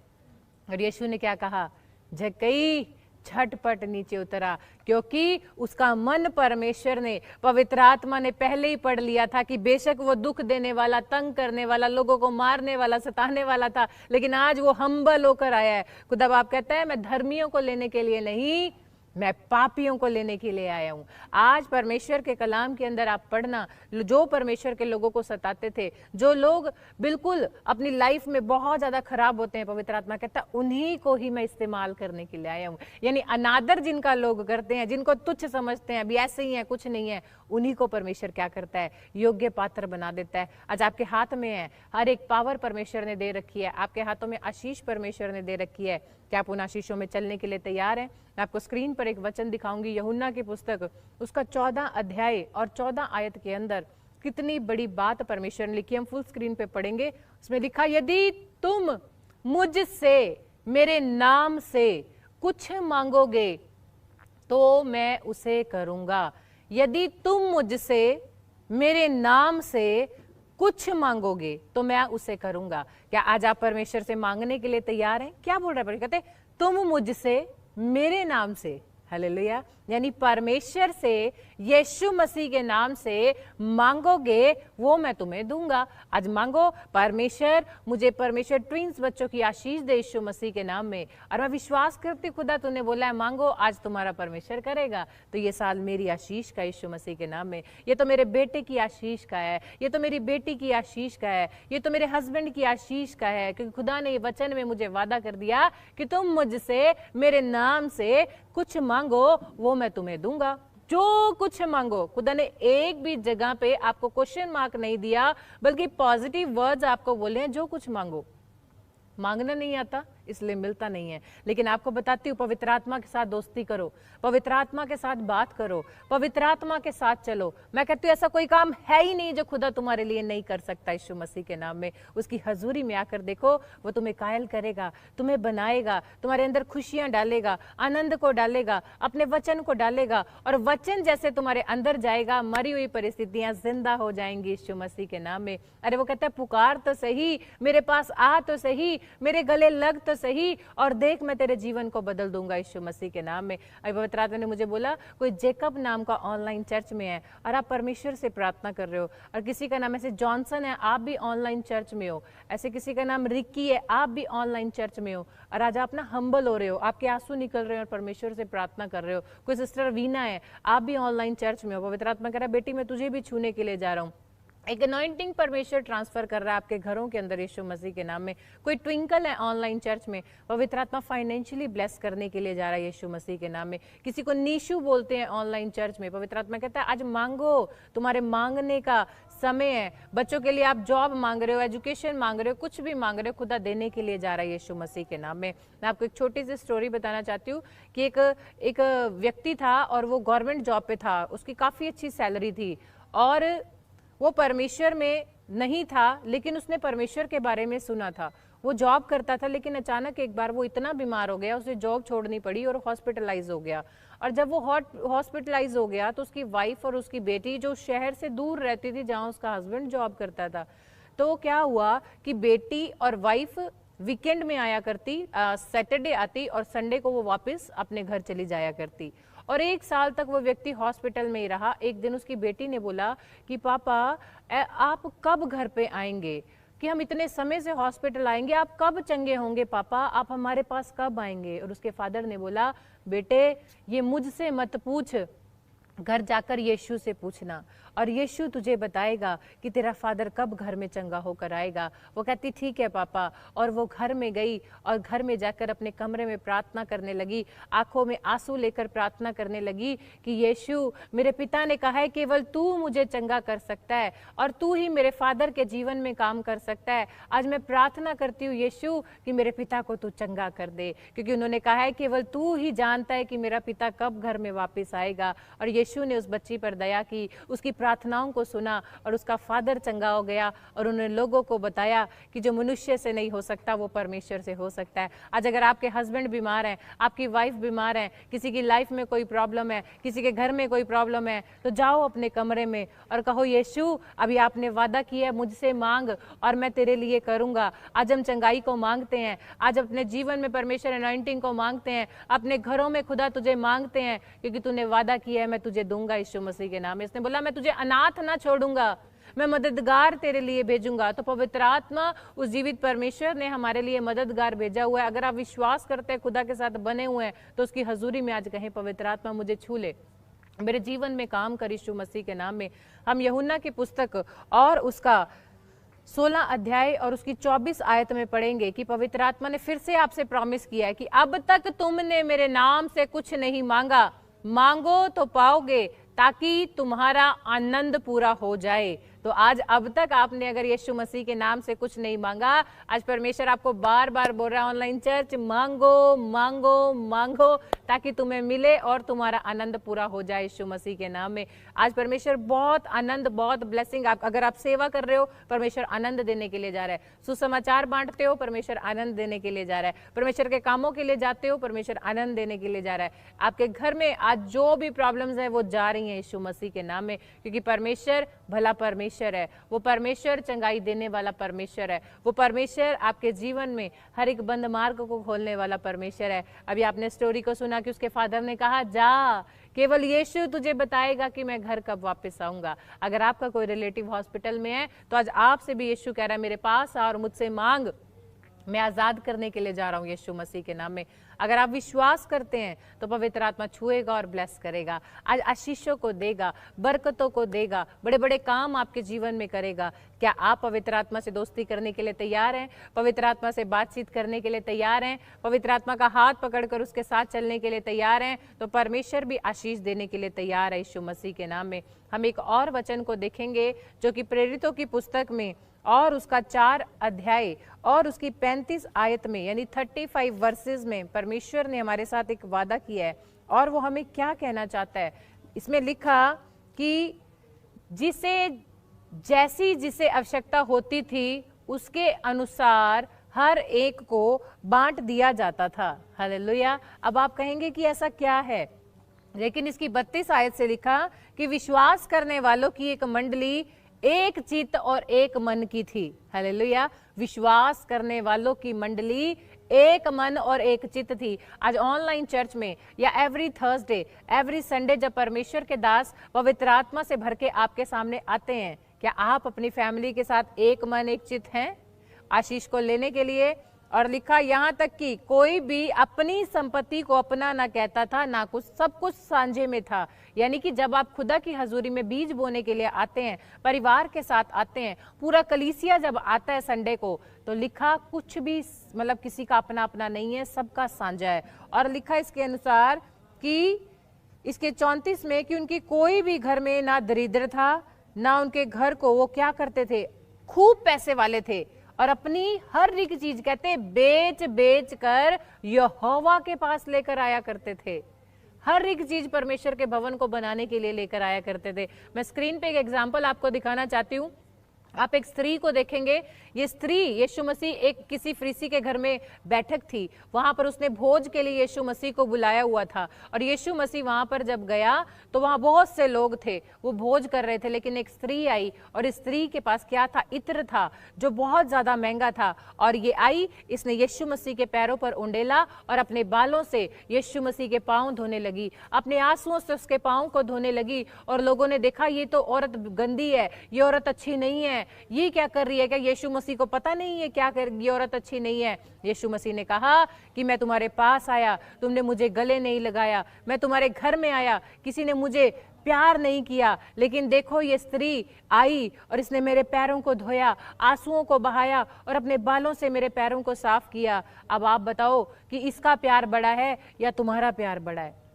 [SPEAKER 1] और यीशु ने क्या कहा, जक्कई झटपट नीचे उतरा, क्योंकि उसका मन परमेश्वर ने, पवित्र आत्मा ने पहले ही पढ़ लिया था कि बेशक वो दुख देने वाला, तंग करने वाला, लोगों को मारने वाला, सताने वाला था, लेकिन आज वो हम्बल होकर आया है। खुदा बाप कहता है मैं धर्मियों को लेने के लिए नहीं, मैं पापियों को लेने के लिए आया हूं। आज परमेश्वर के कलाम के अंदर आप पढ़ना, जो परमेश्वर के लोगों को सताते थे, जो लोग बिल्कुल अपनी लाइफ में बहुत ज्यादा खराब होते हैं, पवित्र आत्मा कहता है उन्हीं को ही मैं इस्तेमाल करने के लिए आया हूं। यानी अनादर जिनका लोग करते हैं, जिनको तुच्छ समझते हैं, अभी ऐसे ही है, कुछ नहीं है, उन्हीं को परमेश्वर क्या करता है, योग्य पात्र बना देता है। आज आपके हाथ में है, हर एक पावर परमेश्वर ने दे रखी है, आपके हाथों में आशीष परमेश्वर ने दे रखी है। क्या आप उन आशीषों में चलने के लिए तैयार हैं? मैं आपको स्क्रीन पर एक वचन दिखाऊंगी, यूहन्ना की पुस्तक, उसका 14 अध्याय और 14 आयत के अंदर कितनी बड़ी बात परमेश्वर ने लिखी। हम फुल स्क्रीन पे पढ़ेंगे। उसमें लिखा, यदि तुम मुझसे मेरे नाम से कुछ मांगोगे तो मैं उसे करूंगा। यदि तुम मुझसे मेरे नाम से कुछ मांगोगे तो मैं उसे करूंगा। क्या आज आप परमेश्वर से मांगने के लिए तैयार हैं? क्या बोल रहा है? कहते तुम मुझसे मेरे नाम से, हालेलुया, यानी परमेश्वर से यीशु मसीह के नाम से मांगोगे वो मैं तुम्हें दूंगा। आज मांगो, परमेश्वर मुझे, परमेश्वर ट्विंस बच्चों की आशीष दे यीशु मसीह के नाम में। और मैं विश्वास करती, खुदा तूने बोला है मांगो, आज तुम्हारा परमेश्वर करेगा। तो ये साल मेरी आशीष का यीशु मसीह के नाम में, ये तो मेरे बेटे की आशीष का है, ये तो मेरी बेटी की आशीष का है, ये तो मेरे हस्बैंड की आशीष का है, क्योंकि खुदा ने ये वचन में मुझे वादा कर दिया कि तुम मुझसे मेरे नाम से कुछ मांगो वो मैं तुम्हें दूंगा। जो कुछ मांगो, खुदा ने एक भी जगह पे आपको क्वेश्चन मार्क नहीं दिया, बल्कि पॉजिटिव वर्ड्स आपको बोले हैं, जो कुछ मांगो। मांगना नहीं आता, इसलिए मिलता नहीं है। लेकिन आपको बताती हूँ, पवित्र आत्मा के साथ दोस्ती करो, पवित्र आत्मा के साथ बात करो, पवित्र आत्मा के साथ चलो। मैं कहती हूँ ऐसा कोई काम है ही नहीं जो खुदा तुम्हारे लिए नहीं कर सकता। यीशु मसीह के नाम में उसकी हजूरी में आकर देखो, वो तुम्हें कायल करेगा, तुम्हें बनाएगा, तुम्हारे अंदर खुशियां डालेगा, आनंद को डालेगा, अपने वचन को डालेगा, और वचन जैसे तुम्हारे अंदर जाएगा, मरी हुई परिस्थितियां जिंदा हो जाएंगी यीशु मसीह के नाम में। अरे वो कहता है पुकार तो सही, मेरे पास आ तो सही, मेरे गले लग तो सही, और देख मैं तेरे जीवन को बदल दूंगा यीशु मसीह के नाम में। अभी पवित्र आत्मा ने मुझे बोला कोई जेकब नाम का ऑनलाइन चर्च में है और आप परमेश्वर से प्रार्थना कर रहे हो, और किसी का नाम ऐसे जॉनसन है, आप भी ऑनलाइन चर्च में हो, ऐसे किसी का नाम रिक्की है, आप भी ऑनलाइन चर्च में हो, और आज आप ना हम्बल हो रहे हो, आपके आंसू निकल रहे हो और परमेश्वर से प्रार्थना कर रहे हो। कोई सिस्टर वीना है, आप भी ऑनलाइन चर्च में हो, पवित्र आत्मा कह रहा है बेटी मैं तुझे भी छूने के लिए जा रहा हूँ। एक अनॉइंटिंग परमेश्वर ट्रांसफर कर रहा है आपके घरों के अंदर यीशु मसीह के नाम में। कोई ट्विंकल है ऑनलाइन चर्च में, पवित्र आत्मा फाइनेंशियली ब्लेस करने के लिए जा रहा है यीशु मसीह के नाम में। किसी को नीशु बोलते हैं ऑनलाइन चर्च में, पवित्र आत्मा कहता है आज मांगो, तुम्हारे मांगने का समय है। बच्चों के लिए आप जॉब मांग रहे हो, एजुकेशन मांग रहे हो, कुछ भी मांग रहे हो, खुदा देने के लिए जा रहा है यीशु मसीह के नाम में। मैं आपको एक छोटी सी स्टोरी बताना चाहती हूँ कि एक व्यक्ति था और वो गवर्नमेंट जॉब पे था, उसकी काफी अच्छी सैलरी थी, और वो परमेश्वर में नहीं था, लेकिन उसने परमेश्वर के बारे में सुना था। वो जॉब करता था, लेकिन अचानक एक बार वो इतना बीमार हो गया, उसे जॉब छोड़नी पड़ी और हॉस्पिटलाइज हो गया। और जब वो हॉस्पिटलाइज हो गया तो उसकी वाइफ और उसकी बेटी जो शहर से दूर रहती थी जहाँ उसका हस्बैंड जॉब करता था, तो क्या हुआ कि बेटी और वाइफ वीकेंड में आया करती, सैटरडे आती और संडे को वो वापस अपने घर चली जाया करती। और 1 साल तक वो व्यक्ति हॉस्पिटल में ही रहा। एक दिन उसकी बेटी ने बोला कि पापा आप कब घर पे आएंगे, कि हम इतने समय से हॉस्पिटल आएंगे, आप कब चंगे होंगे पापा, आप हमारे पास कब आएंगे। और उसके फादर ने बोला बेटे ये मुझसे मत पूछ, घर जाकर यीशु से पूछना, और यीशु तुझे बताएगा कि तेरा फादर कब घर में चंगा होकर आएगा। वो कहती ठीक है पापा, और वो घर में गई और घर में जाकर अपने कमरे में प्रार्थना करने लगी, आंखों में आंसू लेकर प्रार्थना करने लगी कि यीशु मेरे पिता ने कहा है केवल तू मुझे चंगा कर सकता है और तू ही मेरे फादर के जीवन में काम कर सकता है। आज मैं प्रार्थना करती हूँ यीशु कि मेरे पिता को तू चंगा कर दे, क्योंकि उन्होंने कहा है केवल तू ही जानता है कि मेरा पिता कब घर में वापस आएगा। और यीशु ने उस बच्ची पर दया की, उसकी प्रार्थनाओं को सुना और उसका फादर चंगा हो गया। और उन्होंने लोगों को बताया कि जो मनुष्य से नहीं हो सकता वो परमेश्वर से हो सकता है। आज अगर आपके हस्बैंड बीमार हैं, आपकी वाइफ बीमार है, किसी की लाइफ में कोई प्रॉब्लम है, किसी के घर में कोई प्रॉब्लम है, तो जाओ अपने कमरे में और कहो यीशु अभी आपने वादा किया है मुझसे मांग और मैं तेरे लिए करूंगा। आज हम चंगाई को मांगते हैं, आज अपने जीवन में परमेश्वर अनॉइंटिंग को मांगते हैं, अपने घरों में खुदा तुझे मांगते हैं, क्योंकि तूने वादा किया है मैं तुझे दूंगा यीशु मसीह के नाम में। इसने बोला मैं तुझे अनाथ ना छोड़ूंगा, मैं मददगार तेरे लिए भेजूंगा। तो पवित्र आत्मा उस जीवित परमेश्वर ने हमारे लिए मददगार भेजा हुआ है। अगर आप विश्वास करते हैं, खुदा के साथ बने हुए हैं, तो उसकी हजूरी में आज कहें पवित्र आत्मा मुझे छू ले, मेरे जीवन में काम कर यीशु मसीह के नाम में। हम यूहन्ना की पुस्तक और उसका 16 अध्याय और उसकी 24 आयत में पढ़ेंगे कि पवित्र आत्मा ने फिर से आपसे प्रॉमिस किया है कि अब तक तुमने मेरे नाम से कुछ नहीं मांगा, मांगो तो पाओगे ताकि तुम्हारा आनंद पूरा हो जाए। तो आज अब तक आपने अगर यीशु मसीह के नाम से कुछ नहीं मांगा, आज परमेश्वर आपको बार बार बोल रहा है ऑनलाइन चर्च मांगो मांगो मांगो ताकि तुम्हें मिले और तुम्हारा आनंद पूरा हो जाए यीशु मसीह के नाम में। आज परमेश्वर बहुत आनंद, बहुत ब्लेसिंग, अगर आप सेवा कर रहे हो परमेश्वर आनंद देने के लिए जा रहा है, सुसमाचार बांटते हो परमेश्वर आनंद देने के लिए जा रहा है, परमेश्वर के कामों के लिए जाते हो परमेश्वर आनंद देने के लिए जा रहा है। आपके घर में आज जो भी प्रॉब्लम्स है वो जा रही है यीशु मसीह के नाम में, क्योंकि परमेश्वर भला परमेश्वर है, वो परमेश्वर चंगाई देने वाला परमेश्वर है, वो परमेश्वर आपके जीवन में हर एक बंद मार्ग को खोलने वाला परमेश्वर है। अभी आपने स्टोरी को सुना कि उसके फादर ने कहा जा, केवल यीशु तुझे बताएगा कि मैं घर कब वापस आऊंगा। अगर आपका कोई रिलेटिव हॉस्पिटल में है तो आज आपसे भी यीशु कह रहा है मेरे पास आ और मुझसे मांग, मैं आजाद करने के लिए जा रहा हूं यीशु मसीह के नाम में। अगर आप विश्वास करते हैं तो पवित्र आत्मा छुएगा और ब्लेस करेगा, आज आशीषों को देगा, बरकतों को देगा, बड़े बड़े काम आपके जीवन में करेगा। क्या आप पवित्र आत्मा से दोस्ती करने के लिए तैयार हैं? पवित्र आत्मा से बातचीत करने के लिए तैयार हैं? पवित्र आत्मा का हाथ पकड़कर उसके साथ चलने के लिए तैयार हैं? तो परमेश्वर भी आशीष देने के लिए तैयार है यीशु मसीह के नाम में। हम एक और वचन को देखेंगे जो कि प्रेरितों की पुस्तक में और उसका 4 अध्याय और उसकी 35 आयत में यानी 35 वर्सेस में परमेश्वर ने हमारे साथ एक वादा किया है और वो हमें क्या कहना चाहता है। इसमें लिखा कि जिसे आवश्यकता होती थी उसके अनुसार हर एक को बांट दिया जाता था। हालेलुया। अब आप कहेंगे कि ऐसा क्या है, लेकिन इसकी 32 आयत से लिखा कि विश्वास करने वालों की एक मंडली एक चित्त और एक मन की थी। हालेलुया। विश्वास करने वालों की मंडली एक मन और एक चित्त थी। आज ऑनलाइन चर्च में या एवरी थर्सडे एवरी संडे जब परमेश्वर के दास पवित्र आत्मा से भर के आपके सामने आते हैं, क्या आप अपनी फैमिली के साथ एक मन एक चित्त हैं आशीष को लेने के लिए? और लिखा यहाँ तक कि कोई भी अपनी संपत्ति को अपना ना कहता था, ना कुछ, सब कुछ साझे में था। यानी कि जब आप खुदा की हजूरी में बीज बोने के लिए आते हैं, परिवार के साथ आते हैं, पूरा कलीसिया जब आता है संडे को, तो लिखा कुछ भी मतलब किसी का अपना अपना नहीं है, सबका साझा है। और लिखा इसके अनुसार कि इसके 34 में कि उनकी कोई भी घर में ना दरिद्र था, ना उनके घर को वो क्या करते थे, खूब पैसे वाले थे और अपनी हर एक चीज कहते बेच बेच कर यहोवा के पास लेकर आया करते थे। हर एक चीज परमेश्वर के भवन को बनाने के लिए लेकर आया करते थे। मैं स्क्रीन पे एक एग्जांपल आपको दिखाना चाहती हूँ। आप एक स्त्री को देखेंगे। ये स्त्री यीशु मसीह एक किसी फरीसी के घर में बैठक थी, वहां पर उसने भोज के लिए यीशु मसीह को बुलाया हुआ था और यीशु मसीह वहां पर जब गया तो वहां बहुत से लोग थे, वो भोज कर रहे थे, लेकिन एक स्त्री आई और इस स्त्री के पास क्या था, इत्र था जो बहुत ज्यादा महंगा था। और ये आई, इसने यीशु मसीह के पैरों पर उंडेला और अपने बालों से यीशु मसीह के पांव धोने लगी, अपने आंसुओं से उसके पांव को धोने लगी। और लोगों ने देखा ये तो औरत गंदी है, ये औरत अच्छी नहीं है, ये क्या कर रही है, क्या यीशु मसीह को पता नहीं है क्या कर, ये औरत अच्छी नहीं है। यीशु मसीह ने कहा कि मैं तुम्हारे पास आया, तुमने मुझे गले नहीं लगाया, मैं तुम्हारे घर में आया, किसी ने मुझे प्यार नहीं किया, लेकिन देखो ये स्त्री आई और इसने मेरे पैरों को धोया, आंसुओं को बहाया और अपने बालों से मेरे पैरों को साफ किया। अब आप बताओ कि इसका प्यार बड़ा है या तुम्हारा प्यार बड़ा है?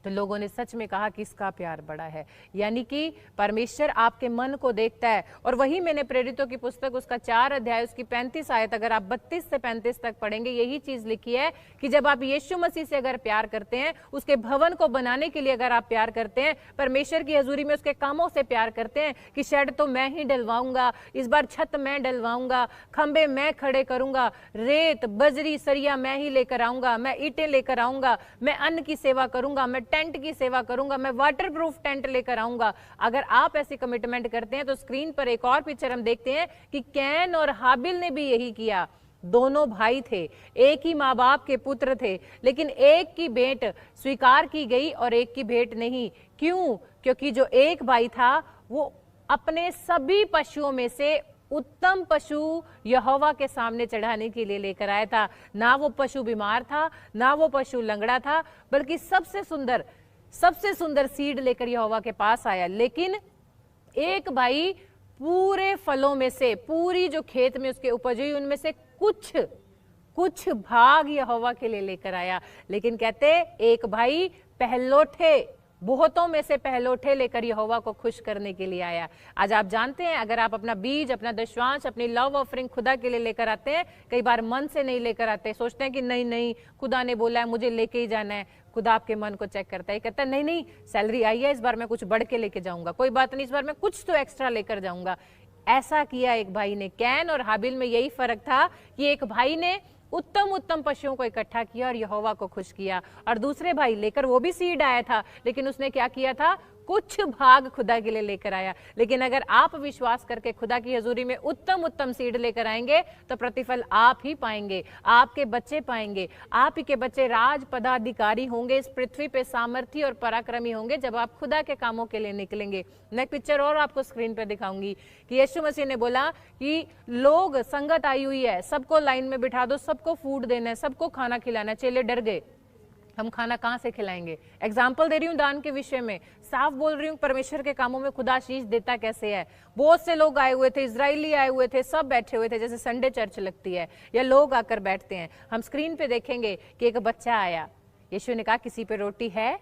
[SPEAKER 1] तो लोगों ने सच में कहा कि इसका प्यार बड़ा है। यानी कि परमेश्वर आपके मन को देखता है। और वही मैंने प्रेरितों की पुस्तक उसका 4 अध्याय उसकी 35 आयत अगर आप 32 से 35 तक पढ़ेंगे, यही चीज लिखी है कि जब आप यीशु मसीह से अगर प्यार करते हैं, उसके भवन को बनाने के लिए अगर आप प्यार करते हैं, परमेश्वर की हजूरी में उसके कामों से प्यार करते हैं कि शेड तो मैं ही डलवाऊंगा, इस बार छत मैं डलवाऊंगा, खंबे मैं खड़े करूंगा, रेत बजरी सरिया मैं ही लेकर आऊंगा, मैं ईंटें लेकर आऊंगा, मैं अन्न की सेवा करूंगा, मैं टेंट की सेवा करूंगा, मैं वाटरप्रूफ टेंट लेकर आऊंगा। अगर आप ऐसी कमिटमेंट करते हैं तो स्क्रीन पर एक और पिक्चर हम देखते हैं कि कैन और हाबिल ने भी यही किया। दोनों भाई थे, एक ही माँ बाप के पुत्र थे, लेकिन एक की भेंट स्वीकार की गई और एक की भेंट नहीं। क्यों? क्योंकि जो एक भाई था वो अपने सभी पशुओं में से उत्तम पशु यहोवा के सामने चढ़ाने के लिए लेकर आया था। ना वो पशु बीमार था, ना वो पशु लंगड़ा था, बल्कि सबसे सुंदर सीड लेकर यहोवा के पास आया। लेकिन एक भाई पूरे फलों में से, पूरी जो खेत में उसके उपज हुई, उनमें से कुछ भाग यहोवा के लिए लेकर आया। लेकिन कहते एक भाई पहलोठे, बहुतों में से पहलोठे लेकर यहोवा को खुश करने के लिए आया। आज आप जानते हैं, अगर आप अपना बीज, अपना दशवांश, अपनी लव ऑफरिंग खुदा के लिए लेकर आते हैं, कई बार मन से नहीं लेकर आते, सोचते हैं कि नहीं खुदा ने बोला है मुझे लेके ही जाना है। खुदा आपके मन को चेक करता है, कहता है नहीं सैलरी आई है, इस बार मैं कुछ बढ़ के लेके जाऊंगा, कोई बात नहीं, इस बार मैं कुछ तो एक्स्ट्रा लेकर जाऊंगा। ऐसा किया एक भाई ने। कैन और हाबिल में यही फर्क था कि एक भाई ने उत्तम पशुओं को इकट्ठा किया और यहोवा को खुश किया, और दूसरे भाई लेकर वो भी सीड आया था, लेकिन उसने क्या किया था, कुछ भाग खुदा के लिए लेकर आया। लेकिन अगर आप विश्वास करके खुदा की हजूरी में उत्तम सीड लेकर आएंगे तो प्रतिफल आप ही पाएंगे, आपके बच्चे पाएंगे, आप ही के बच्चे राज पदाधिकारी होंगे, इस पृथ्वी पे सामर्थी और पराक्रमी होंगे जब आप खुदा के कामों के लिए निकलेंगे। मैं एक पिक्चर और आपको स्क्रीन पे दिखाऊंगी कि यीशु मसीह ने बोला कि लोग, संगत आई हुई है, सबको लाइन में बिठा दो, सबको फूड देना है, सबको खाना खिलाना है। चेले डर गए, हम खाना कहां से खिलाएंगे। एग्जाम्पल दे रही हूं दान के विषय में, साफ बोल रही हूं परमेश्वर के कामों में खुदा आशीष देता कैसे है। बहुत से लोग आए हुए थे, इजरायली आए हुए थे, सब बैठे हुए थे, जैसे संडे चर्च लगती है या लोग आकर बैठते हैं। हम स्क्रीन पे देखेंगे कि एक बच्चा आया, यीशु ने कहा किसी पे रोटी है,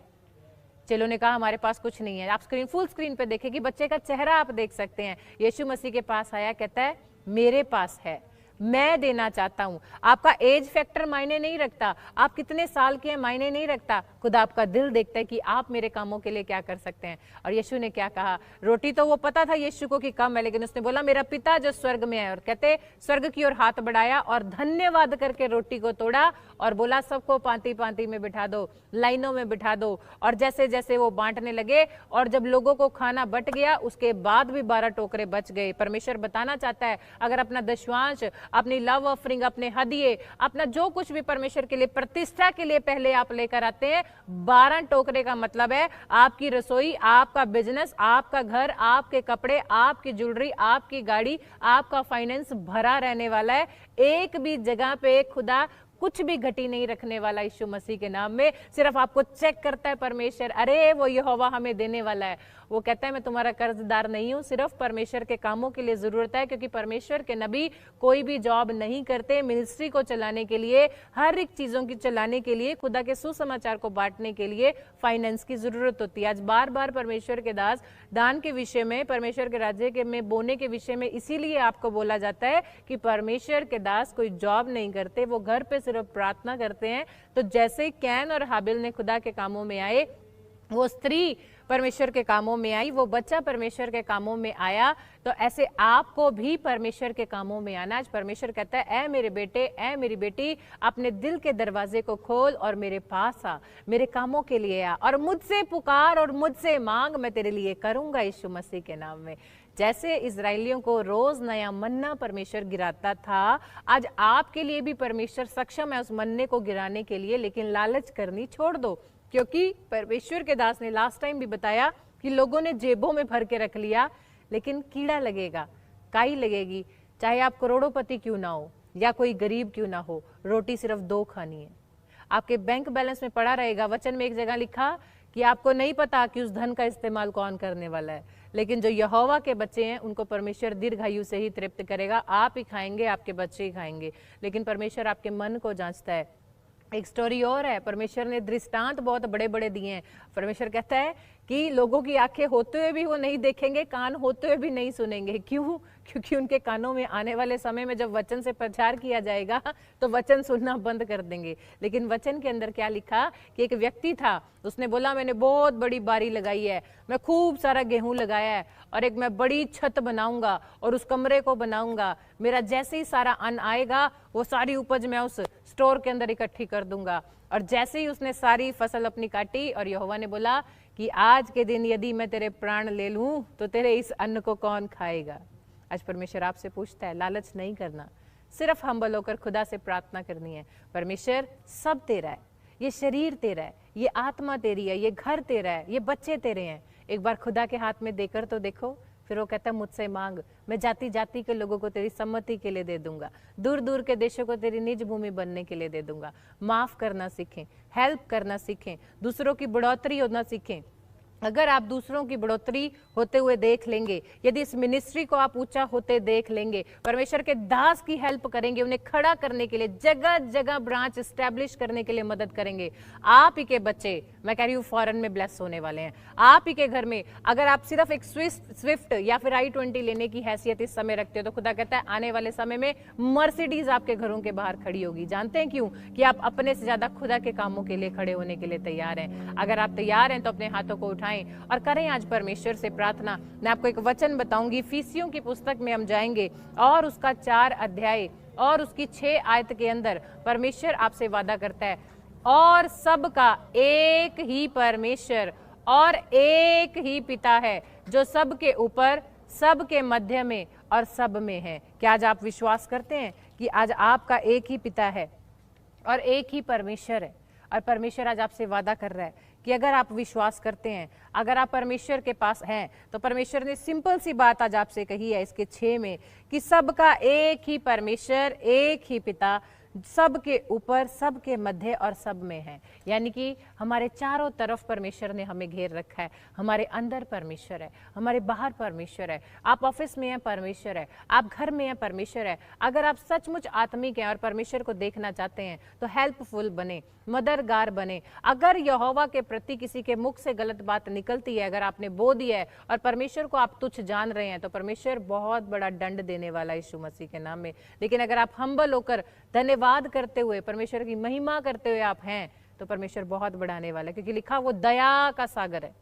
[SPEAKER 1] चेलों ने कहा हमारे पास कुछ नहीं है। आप स्क्रीन फुल स्क्रीन पे देखें कि बच्चे का चेहरा आप देख सकते हैं। यीशु मसीह के पास आया, कहता है मेरे पास है, मैं देना चाहता हूं। आपका एज फैक्टर मायने नहीं रखता, आप कितने साल के हैं मायने नहीं रखता, खुदा आपका दिल देखता है कि आप मेरे कामों के लिए क्या कर सकते हैं। और यीशु ने क्या कहा, रोटी तो वो पता था यीशु को कि कम है, लेकिन उसने बोला मेरा पिता जो स्वर्ग में है, और कहते स्वर्ग की ओर हाथ बढ़ाया और धन्यवाद करके रोटी को तोड़ा और बोला सबको पांति पांति में बिठा दो, लाइनों में बिठा दो। और जैसे जैसे वो बांटने लगे और जब लोगों को खाना बट गया, उसके बाद भी 12 टोकरे बच गए। परमेश्वर बताना चाहता है अगर अपना दशवांश, अपनी लव ऑफरिंग, अपने हदिये, अपना जो कुछ भी परमेश्वर के लिए प्रतिष्ठा के लिए पहले आप लेकर आते हैं, 12 टोकरे का मतलब है आपकी रसोई, आपका बिजनेस, आपका घर, आपके कपड़े, आपकी ज्वेलरी, आपकी गाड़ी, आपका फाइनेंस भरा रहने वाला है। एक भी जगह पे खुदा कुछ भी घटी नहीं रखने वाला यीशु मसीह के नाम में। सिर्फ आपको चेक करता है परमेश्वर, अरे वो यहोवा हमें देने वाला है। वो कहता है मैं तुम्हारा कर्जदार नहीं हूं, सिर्फ परमेश्वर के कामों के लिए जरूरत है, क्योंकि परमेश्वर के नबी कोई भी जॉब नहीं करते। मिनिस्ट्री को चलाने के लिए, हर एक चीजों की चलाने के लिए, खुदा के सुसमाचार को बांटने के लिए फाइनेंस की जरूरत होती है। आज बार बार परमेश्वर के दास दान के विषय में, परमेश्वर के राज्य के में बोने के विषय में इसीलिए आपको बोला जाता है कि परमेश्वर के दास कोई जॉब नहीं करते, वो घर पे सिर्फ प्रार्थना करते हैं। तो जैसे कैन और हाबिल ने खुदा के कामों में आए, वो स्त्री परमेश्वर के कामों में आई, वो बच्चा परमेश्वर के कामों में आया, तो ऐसे आपको भी परमेश्वर के कामों में आना। आज परमेश्वर कहता है ऐ मेरे बेटे, ऐ मेरी बेटी, अपने दिल के दरवाजे को खोल और मेरे पास आ, मेरे कामों के लिए आ और मुझसे पुकार और मुझसे मांग, मैं तेरे लिए करूंगा यीशु मसीह के नाम में। जैसे इजराइलियों को रोज नया मन्ना परमेश्वर गिराता था, आज आपके लिए भी परमेश्वर सक्षम है उस मन्ने को गिराने के लिए, लेकिन लालच करनी छोड़ दो। क्योंकि परमेश्वर के दास ने लास्ट टाइम भी बताया कि लोगों ने जेबों में भर के रख लिया, लेकिन कीड़ा लगेगा, काई लगेगी। चाहे आप करोड़ोंपति क्यों ना हो या कोई गरीब क्यों ना हो, रोटी सिर्फ 2 खानी है। आपके बैंक बैलेंस में पड़ा रहेगा। वचन में एक जगह लिखा कि आपको नहीं पता कि उस धन का इस्तेमाल कौन करने वाला है, लेकिन जो यहोवा के बच्चे हैं उनको परमेश्वर दीर्घायु से ही तृप्त करेगा। आप ही खाएंगे, आपके बच्चे ही खाएंगे, लेकिन परमेश्वर आपके मन को जांचता है। एक स्टोरी और है, परमेश्वर ने दृष्टांत बहुत बड़े बड़े दिए हैं। परमेश्वर कहता है कि लोगों की आंखें होते हुए भी वो नहीं देखेंगे, कान होते हुए भी नहीं सुनेंगे। क्यों? क्योंकि उनके कानों में आने वाले समय में जब वचन से प्रचार किया जाएगा तो वचन सुनना बंद कर देंगे। लेकिन वचन के अंदर क्या लिखा कि एक व्यक्ति था, उसने बोला मैंने बहुत बड़ी बारी लगाई है, मैं खूब सारा गेहूं लगाया है और एक मैं बड़ी छत बनाऊंगा और उस कमरे को बनाऊंगा, मेरा जैसे ही सारा अन्न आएगा वो सारी उपज मैं उस स्टोर के अंदर इकट्ठी कर दूंगा। और जैसे ही उसने सारी फसल अपनी काटी और यहोवा ने बोला कि आज के दिन यदि मैं तेरे प्राण ले लूं तो तेरे इस अन्न को कौन खाएगा। आज परमेश्वर आपसे पूछता है, लालच नहीं करना, सिर्फ हम्बल होकर खुदा से प्रार्थना करनी है। परमेश्वर सब तेरा है, ये शरीर तेरा है, ये आत्मा तेरी है, ये घर तेरा है, ये बच्चे तेरे हैं। एक बार खुदा के हाथ में देकर तो देखो। फिर वो कहता है मुझसे मांग, मैं जाति जाति के लोगों को तेरी सम्मति के लिए दे दूंगा, दूर दूर के देशों को तेरी निज भूमि बनने के लिए दे दूंगा। माफ करना सीखें, हेल्प करना सीखें, दूसरों की बढ़ोतरी होना सीखें। अगर आप दूसरों की बढ़ोतरी होते हुए देख लेंगे, यदि इस मिनिस्ट्री को आप ऊंचा होते देख लेंगे, परमेश्वर के दास की हेल्प करेंगे, उन्हें खड़ा करने के लिए, जगह जगह ब्रांच एस्टैब्लिश करने के लिए मदद करेंगे, आप ही के बच्चे, मैं कह रही हूँ फॉरेन में ब्लेस होने वाले हैं। आप ही के घर में अगर आप सिर्फ एक स्विफ्ट या फिर i20 लेने की हैसियत इस समय रखते हो, तो खुदा कहता है आने वाले समय में मर्सिडीज आपके घरों के बाहर खड़ी होगी। जानते हैं क्यों? कि आप अपने से ज्यादा खुदा के कामों के लिए खड़े होने के लिए तैयार हैं। अगर आप तैयार हैं तो अपने हाथों को उठाएं और करें आज परमेश्वर से प्रार्थना। मैं आपको एक वचन बताऊंगी, इफिसियों की पुस्तक में हम जाएंगे और उसका 4 अध्याय और उसकी 6 आयत के अंदर परमेश्वर आपसे वादा करता है, और सबका एक ही परमेश्वर और एक ही पिता है, जो सबके ऊपर, सबके मध्य में और सब में है। क्या आज आप विश्वास करते हैं कि आज आपका एक ही पिता है और एक ही परमेश्वर है? और परमेश्वर आज आपसे वादा कर रहा है कि अगर आप विश्वास करते हैं, अगर आप परमेश्वर के पास हैं, तो परमेश्वर ने सिंपल सी बात आज आपसे कही है इसके 6 में कि सबका एक ही परमेश्वर, एक ही पिता, सबके ऊपर, सबके मध्य और सब में है। यानी कि हमारे चारों तरफ परमेश्वर ने हमें घेर रखा है। हमारे अंदर परमेश्वर है, हमारे बाहर परमेश्वर है। आप ऑफिस में हैं, परमेश्वर है। आप घर में हैं, परमेश्वर है। अगर आप सचमुच आत्मिक हैं और परमेश्वर को देखना चाहते हैं तो हेल्पफुल बने, मददगार बने। अगर यहोवा के प्रति किसी के मुख से गलत बात निकलती है, अगर आपने बो दिया है और परमेश्वर को आप तुच्छ जान रहे हैं, तो परमेश्वर बहुत बड़ा दंड देने वाला है यीशु मसीह के नाम में। लेकिन अगर आप हम्बल होकर धन्यवाद करते हुए, परमेश्वर की महिमा करते हुए आप हैं, तो परमेश्वर बहुत बढ़ाने वाला है। क्योंकि लिखा वो दया का सागर है,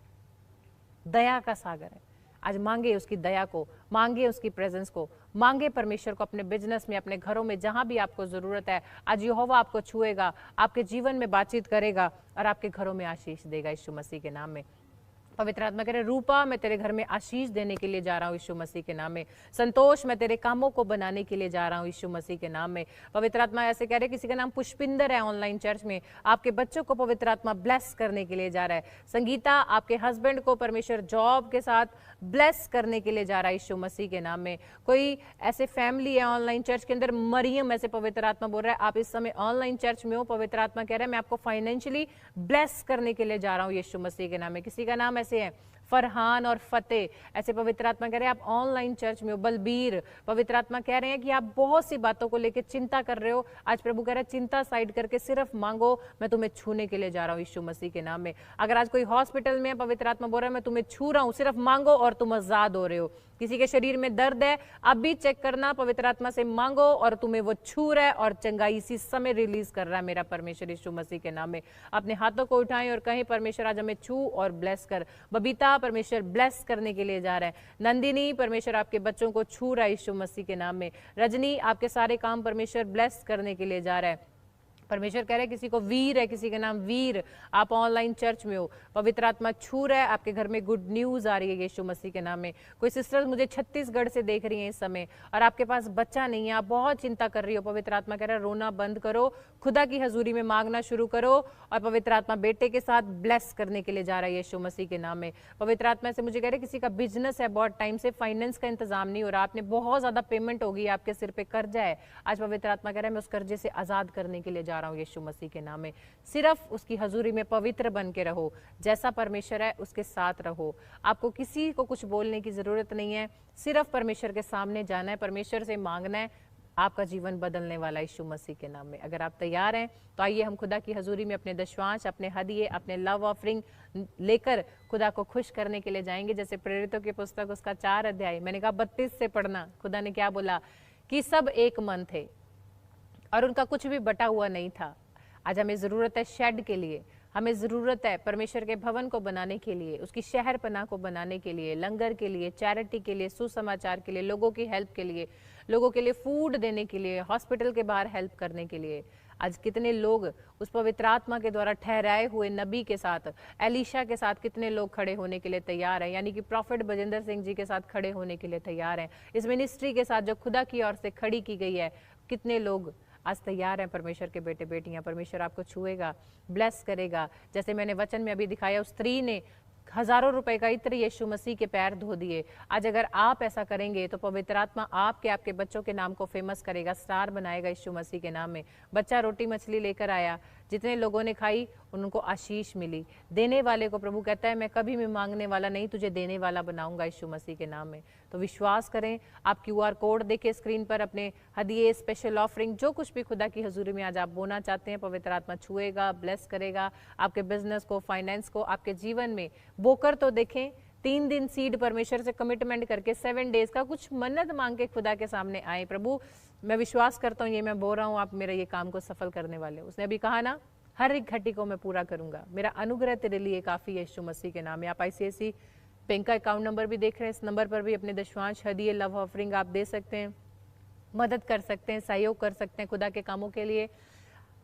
[SPEAKER 1] दया का सागर है। आज मांगे उसकी दया को, मांगे उसकी प्रेजेंस को, मांगे परमेश्वर को अपने बिजनेस में, अपने घरों में, जहां भी आपको जरूरत है। आज यहोवा आपको छुएगा, आपके जीवन में बातचीत करेगा और आपके घरों में आशीष देगा यीशु मसीह के नाम में। पवित्र आत्मा कह रहे, रूपा मैं तेरे घर में आशीष देने के लिए जा रहा हूँ यीशु मसीह के नाम में। संतोष मैं तेरे कामों को बनाने के लिए जा रहा हूँ यीशु मसीह के नाम में। पवित्र आत्मा ऐसे कह रहे, किसी का नाम पुष्पिंदर है ऑनलाइन चर्च में, आपके बच्चों को पवित्र आत्मा ब्लेस करने के लिए जा रहा है। संगीता, आपके हस्बैंड को परमेश्वर जॉब के साथ ब्लेस करने के लिए जा रहा है यीशु मसीह के नाम में। कोई ऐसे फैमिली है ऑनलाइन चर्च के अंदर, मरियम ऐसे पवित्र आत्मा बोल रहा है, आप इस समय ऑनलाइन चर्च में हो, पवित्र आत्मा कह रहा है मैं आपको फाइनेंशियली ब्लेस करने के लिए जा रहा हूँ यीशु मसीह के नाम में। किसी का नाम ऐसे है फरहान और फतेह, ऐसे पवित्र आत्मा कह रहे हैं आप ऑनलाइन चर्च में हो। बलबीर, पवित्र आत्मा कह रहे हैं कि आप बहुत सी बातों को लेकर चिंता कर रहे हो। आज प्रभु कह रहा है चिंता साइड करके सिर्फ मांगो, मैं तुम्हें छूने के लिए जा रहा हूँ यीशु मसीह के नाम में। अगर आज कोई हॉस्पिटल में है, पवित्र आत्मा बोल रहा है मैं तुम्हें छू रहा हूँ, सिर्फ मांगो और तुम आजाद हो रहे हो। किसी के शरीर में दर्द है, अब भी चेक करना, पवित्र आत्मा से मांगो और तुम्हें वो छू रहा है और चंगाई इसी समय रिलीज कर रहा है मेरा परमेश्वर यीशु मसीह के नाम में। अपने हाथों को उठाएं और कहें परमेश्वर आज हमें छू और ब्लेस कर। बबीता, परमेश्वर ब्लेस करने के लिए जा रहा है। नंदिनी, परमेश्वर आपके बच्चों को छू रहा है यीशु मसीह के नाम में। रजनी, आपके सारे काम परमेश्वर ब्लेस करने के लिए जा रहा है। परमेश्वर कह रहे हैं किसी को वीर है, किसी का नाम वीर, आप ऑनलाइन चर्च में हो, पवित्र आत्मा छू रहा है, आपके घर में गुड न्यूज आ रही है यीशु मसीह के नाम में। कोई सिस्टर मुझे छत्तीसगढ़ से देख रही हैं इस समय और आपके पास बच्चा नहीं है, आप बहुत चिंता कर रही हो, पवित्र आत्मा कह रहा है रोना बंद करो, खुदा की हजूरी में मांगना शुरू करो और पवित्र आत्मा बेटे के साथ ब्लेस करने के लिए जा रहा है यीशु मसीह के नाम में। पवित्र आत्मा से मुझे कह रहे किसी का बिजनेस है, बहुत टाइम से फाइनेंस का इंतजाम नहीं हो रहा, आपने बहुत ज्यादा पेमेंट होगी, आपके सिर पे कर्जा है, आज पवित्र आत्मा कह रहा है मैं उस कर्जे से आजाद करने के लिए जा रहा हूँ यीशु मसीह के नाम में। सिर्फ उसकी हजूरी में पवित्र बन के रहो, जैसा परमेश्वर है उसके साथ रहो। आपको किसी को कुछ बोलने की जरूरत नहीं है, सिर्फ परमेश्वर के सामने जाना है, परमेश्वर से मांगना है, आपका जीवन बदलने वाला यीशु मसीह के नाम में। अगर आप तैयार हैं तो आइए हम खुदा की हजूरी में अपने दशवांश, अपने हदिये, अपने लव ऑफरिंग लेकर खुदा को खुश करने के लिए जाएंगे। जैसे प्रेरितों की पुस्तक उसका 4 अध्याय, मैंने कहा 32 से पढ़ना, खुदा ने क्या बोला कि सब एक मन थे और उनका कुछ भी बटा हुआ नहीं था। आज हमें जरूरत है शेड के लिए, हमें जरूरत है परमेश्वर के भवन को बनाने के लिए, उसकी शहर पनाह को बनाने के लिए, लंगर के लिए, चैरिटी के लिए, सुसमाचार के लिए, लोगों की हेल्प के लिए, लोगों के लिए फूड देने के लिए, हॉस्पिटल के बाहर हेल्प करने के लिए। आज कितने लोग उस पवित्र आत्मा के द्वारा ठहराए हुए नबी के साथ, एलिशा के साथ कितने लोग खड़े होने के लिए तैयार हैं, यानी कि प्रॉफिट बजेंद्र सिंह जी के साथ खड़े होने के लिए तैयार हैं। इस मिनिस्ट्री के साथ जो खुदा की ओर से खड़ी की गई है, कितने लोग आज तैयार हैं। परमेश्वर के बेटे बेटियां, परमेश्वर आपको छुएगा, ब्लेस करेगा। जैसे मैंने वचन में अभी दिखाया, उस स्त्री ने हजारों रुपए का इत्र यीशु मसीह के पैर धो दिए। आज अगर आप ऐसा करेंगे तो पवित्र आत्मा आपके बच्चों के नाम को फेमस करेगा, स्टार बनाएगा यीशु मसीह के नाम में। बच्चा रोटी मछली लेकर आया, जितने लोगों ने खाई उनको आशीष मिली। देने वाले को प्रभु कहता है मैं कभी भी मांगने वाला नहीं, तुझे देने वाला बनाऊंगा यीशु मसीह के नाम में। तो विश्वास करें, आप QR कोड देके स्क्रीन पर अपने हदिये, स्पेशल ऑफरिंग, जो कुछ भी खुदा की हजूरी में आज आप बोना चाहते हैं, पवित्र आत्मा छुएगा, ब्लेस करेगा आपके बिजनेस को, फाइनेंस को, आपके जीवन में। बोकर तो देखें, 3 दिन सीड परमेश्वर से कमिटमेंट करके 7 डेज का कुछ मन्नत मांग के खुदा के सामने आए, प्रभु मैं विश्वास करता हूँ ये मैं बोल रहा हूँ आप मेरा ये काम को सफल करने वाले हो। उसने अभी कहा ना, हर एक घटी को मैं पूरा करूंगा, मेरा अनुग्रह तेरे लिए काफी है यीशु मसीह के नाम में। आप ICICI बैंक का अकाउंट नंबर भी देख रहे हैं, इस नंबर पर भी अपने दशवांश, हदिये, लव ऑफरिंग आप दे सकते हैं, मदद कर सकते हैं, सहयोग कर सकते हैं खुदा के कामों के लिए।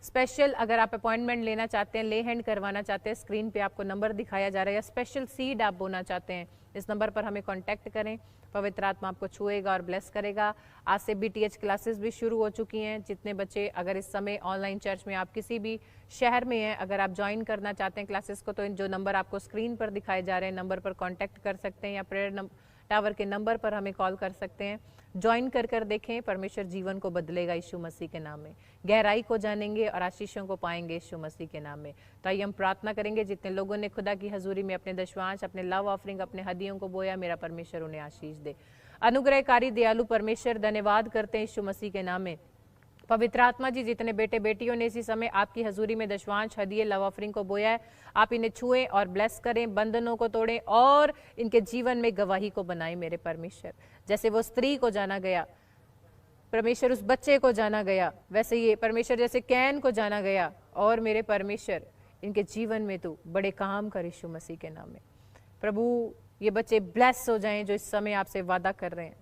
[SPEAKER 1] स्पेशल अगर आप अपॉइंटमेंट लेना चाहते हैं, ले हैंड करवाना चाहते हैं, स्क्रीन पे आपको नंबर दिखाया जा रहा है, या स्पेशल सीड आप बोना चाहते हैं, इस नंबर पर हमें कांटेक्ट करें। पवित्र आत्मा आपको छुएगा और ब्लेस करेगा। आज से BTH क्लासेस भी शुरू हो चुकी हैं। जितने बच्चे अगर इस समय ऑनलाइन चर्च में आप किसी भी शहर में हैं, अगर आप ज्वाइन करना चाहते हैं क्लासेस को, तो इन जो नंबर आपको स्क्रीन पर दिखाए जा रहे हैं नंबर पर कांटेक्ट कर सकते हैं, या प्रेयर टावर के नंबर पर हमें कॉल कर सकते हैं। ज्वाइन कर देखें, परमेश्वर जीवन को बदलेगा यीशु मसीह के नाम में। गहराई को जानेंगे और आशीषों को पाएंगे यीशु मसीह के नाम में। तो आइए हम प्रार्थना करेंगे, जितने लोगों ने खुदा की हजूरी में अपने दशवांश, अपने लव ऑफरिंग, अपने हदियों को बोया, मेरा परमेश्वर उन्हें आशीष दे। अनुग्रहकारी दयालु परमेश्वर, धन्यवाद करते हैं यीशु मसीह के नाम में। पवित्र आत्मा जी, जितने बेटे बेटियों ने इसी समय आपकी हजूरी में दशवांश, हदिये, लव ऑफरिंग को बोया है, आप इन्हें छुएं और ब्लेस करें, बंधनों को तोड़ें और इनके जीवन में गवाही को बनाएं मेरे परमेश्वर। जैसे वो स्त्री को जाना गया परमेश्वर, उस बच्चे को जाना गया, वैसे ये परमेश्वर जैसे कैन को जाना गया, और मेरे परमेश्वर इनके जीवन में तू बड़े काम कर यीशु मसीह के नाम में। प्रभु, ये बच्चे ब्लेस हो जाएं जो इस समय आपसे वादा कर रहे हैं,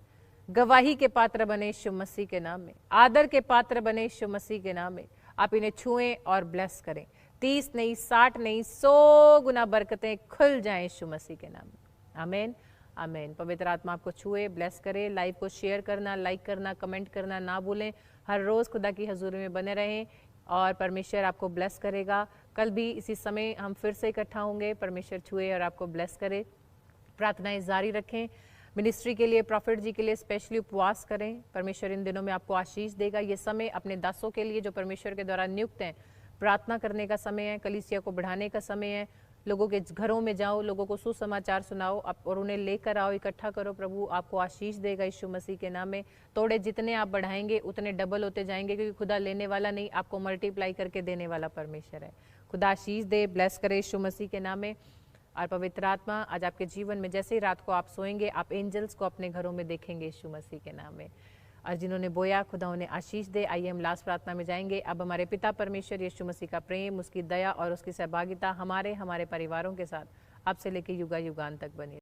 [SPEAKER 1] गवाही के पात्र बने यीशु मसीह के नाम में, आदर के पात्र बने यीशु मसीह के नाम में। आप इन्हें छुएं और ब्लेस करें, 30 नहीं, 60 नहीं, 100 गुना बरकतें खुल जाएं यीशु मसीह के नाम में। आमीन आमीन। पवित्र आत्मा आपको छुए, ब्लेस करे। लाइव को शेयर करना, लाइक करना, कमेंट करना ना भूलें। हर रोज़ खुदा की हजूरी में बने रहें और परमेश्वर आपको ब्लेस करेगा। कल भी इसी समय हम फिर से इकट्ठा होंगे। परमेश्वर छुए और आपको ब्लेस करे। प्रार्थनाएं जारी रखें। मिनिस्ट्री के लिए, प्रॉफिट जी के लिए स्पेशली उपवास करें। परमेश्वर इन दिनों में आपको आशीष देगा। ये समय अपने दासों के लिए जो परमेश्वर के द्वारा नियुक्त हैं, प्रार्थना करने का समय है, कलीसिया को बढ़ाने का समय है। लोगों के घरों में जाओ, लोगों को सुसमाचार सुनाओ और उन्हें लेकर आओ, इकट्ठा करो। प्रभु आपको आशीष देगा यीशु मसीह के नाम में। तोड़े जितने आप बढ़ाएंगे उतने डबल होते जाएंगे, क्योंकि खुदा लेने वाला नहीं, आपको मल्टीप्लाई करके देने वाला परमेश्वर है। खुदा आशीष दे, ब्लेस करे यीशु मसीह के नाम में। और पवित्र आत्मा आज आपके जीवन में, जैसे ही रात को आप सोएंगे, आप एंजल्स को अपने घरों में देखेंगे यीशु मसीह के नाम में। और जिन्होंने बोया, खुदा उन्हें आशीष दे। आइए हम लास्ट प्रार्थना में जाएंगे। अब हमारे पिता परमेश्वर यीशु मसीह का प्रेम, उसकी दया और उसकी सहभागिता हमारे परिवारों के साथ आपसे लेकर युगा युगान तक बनी।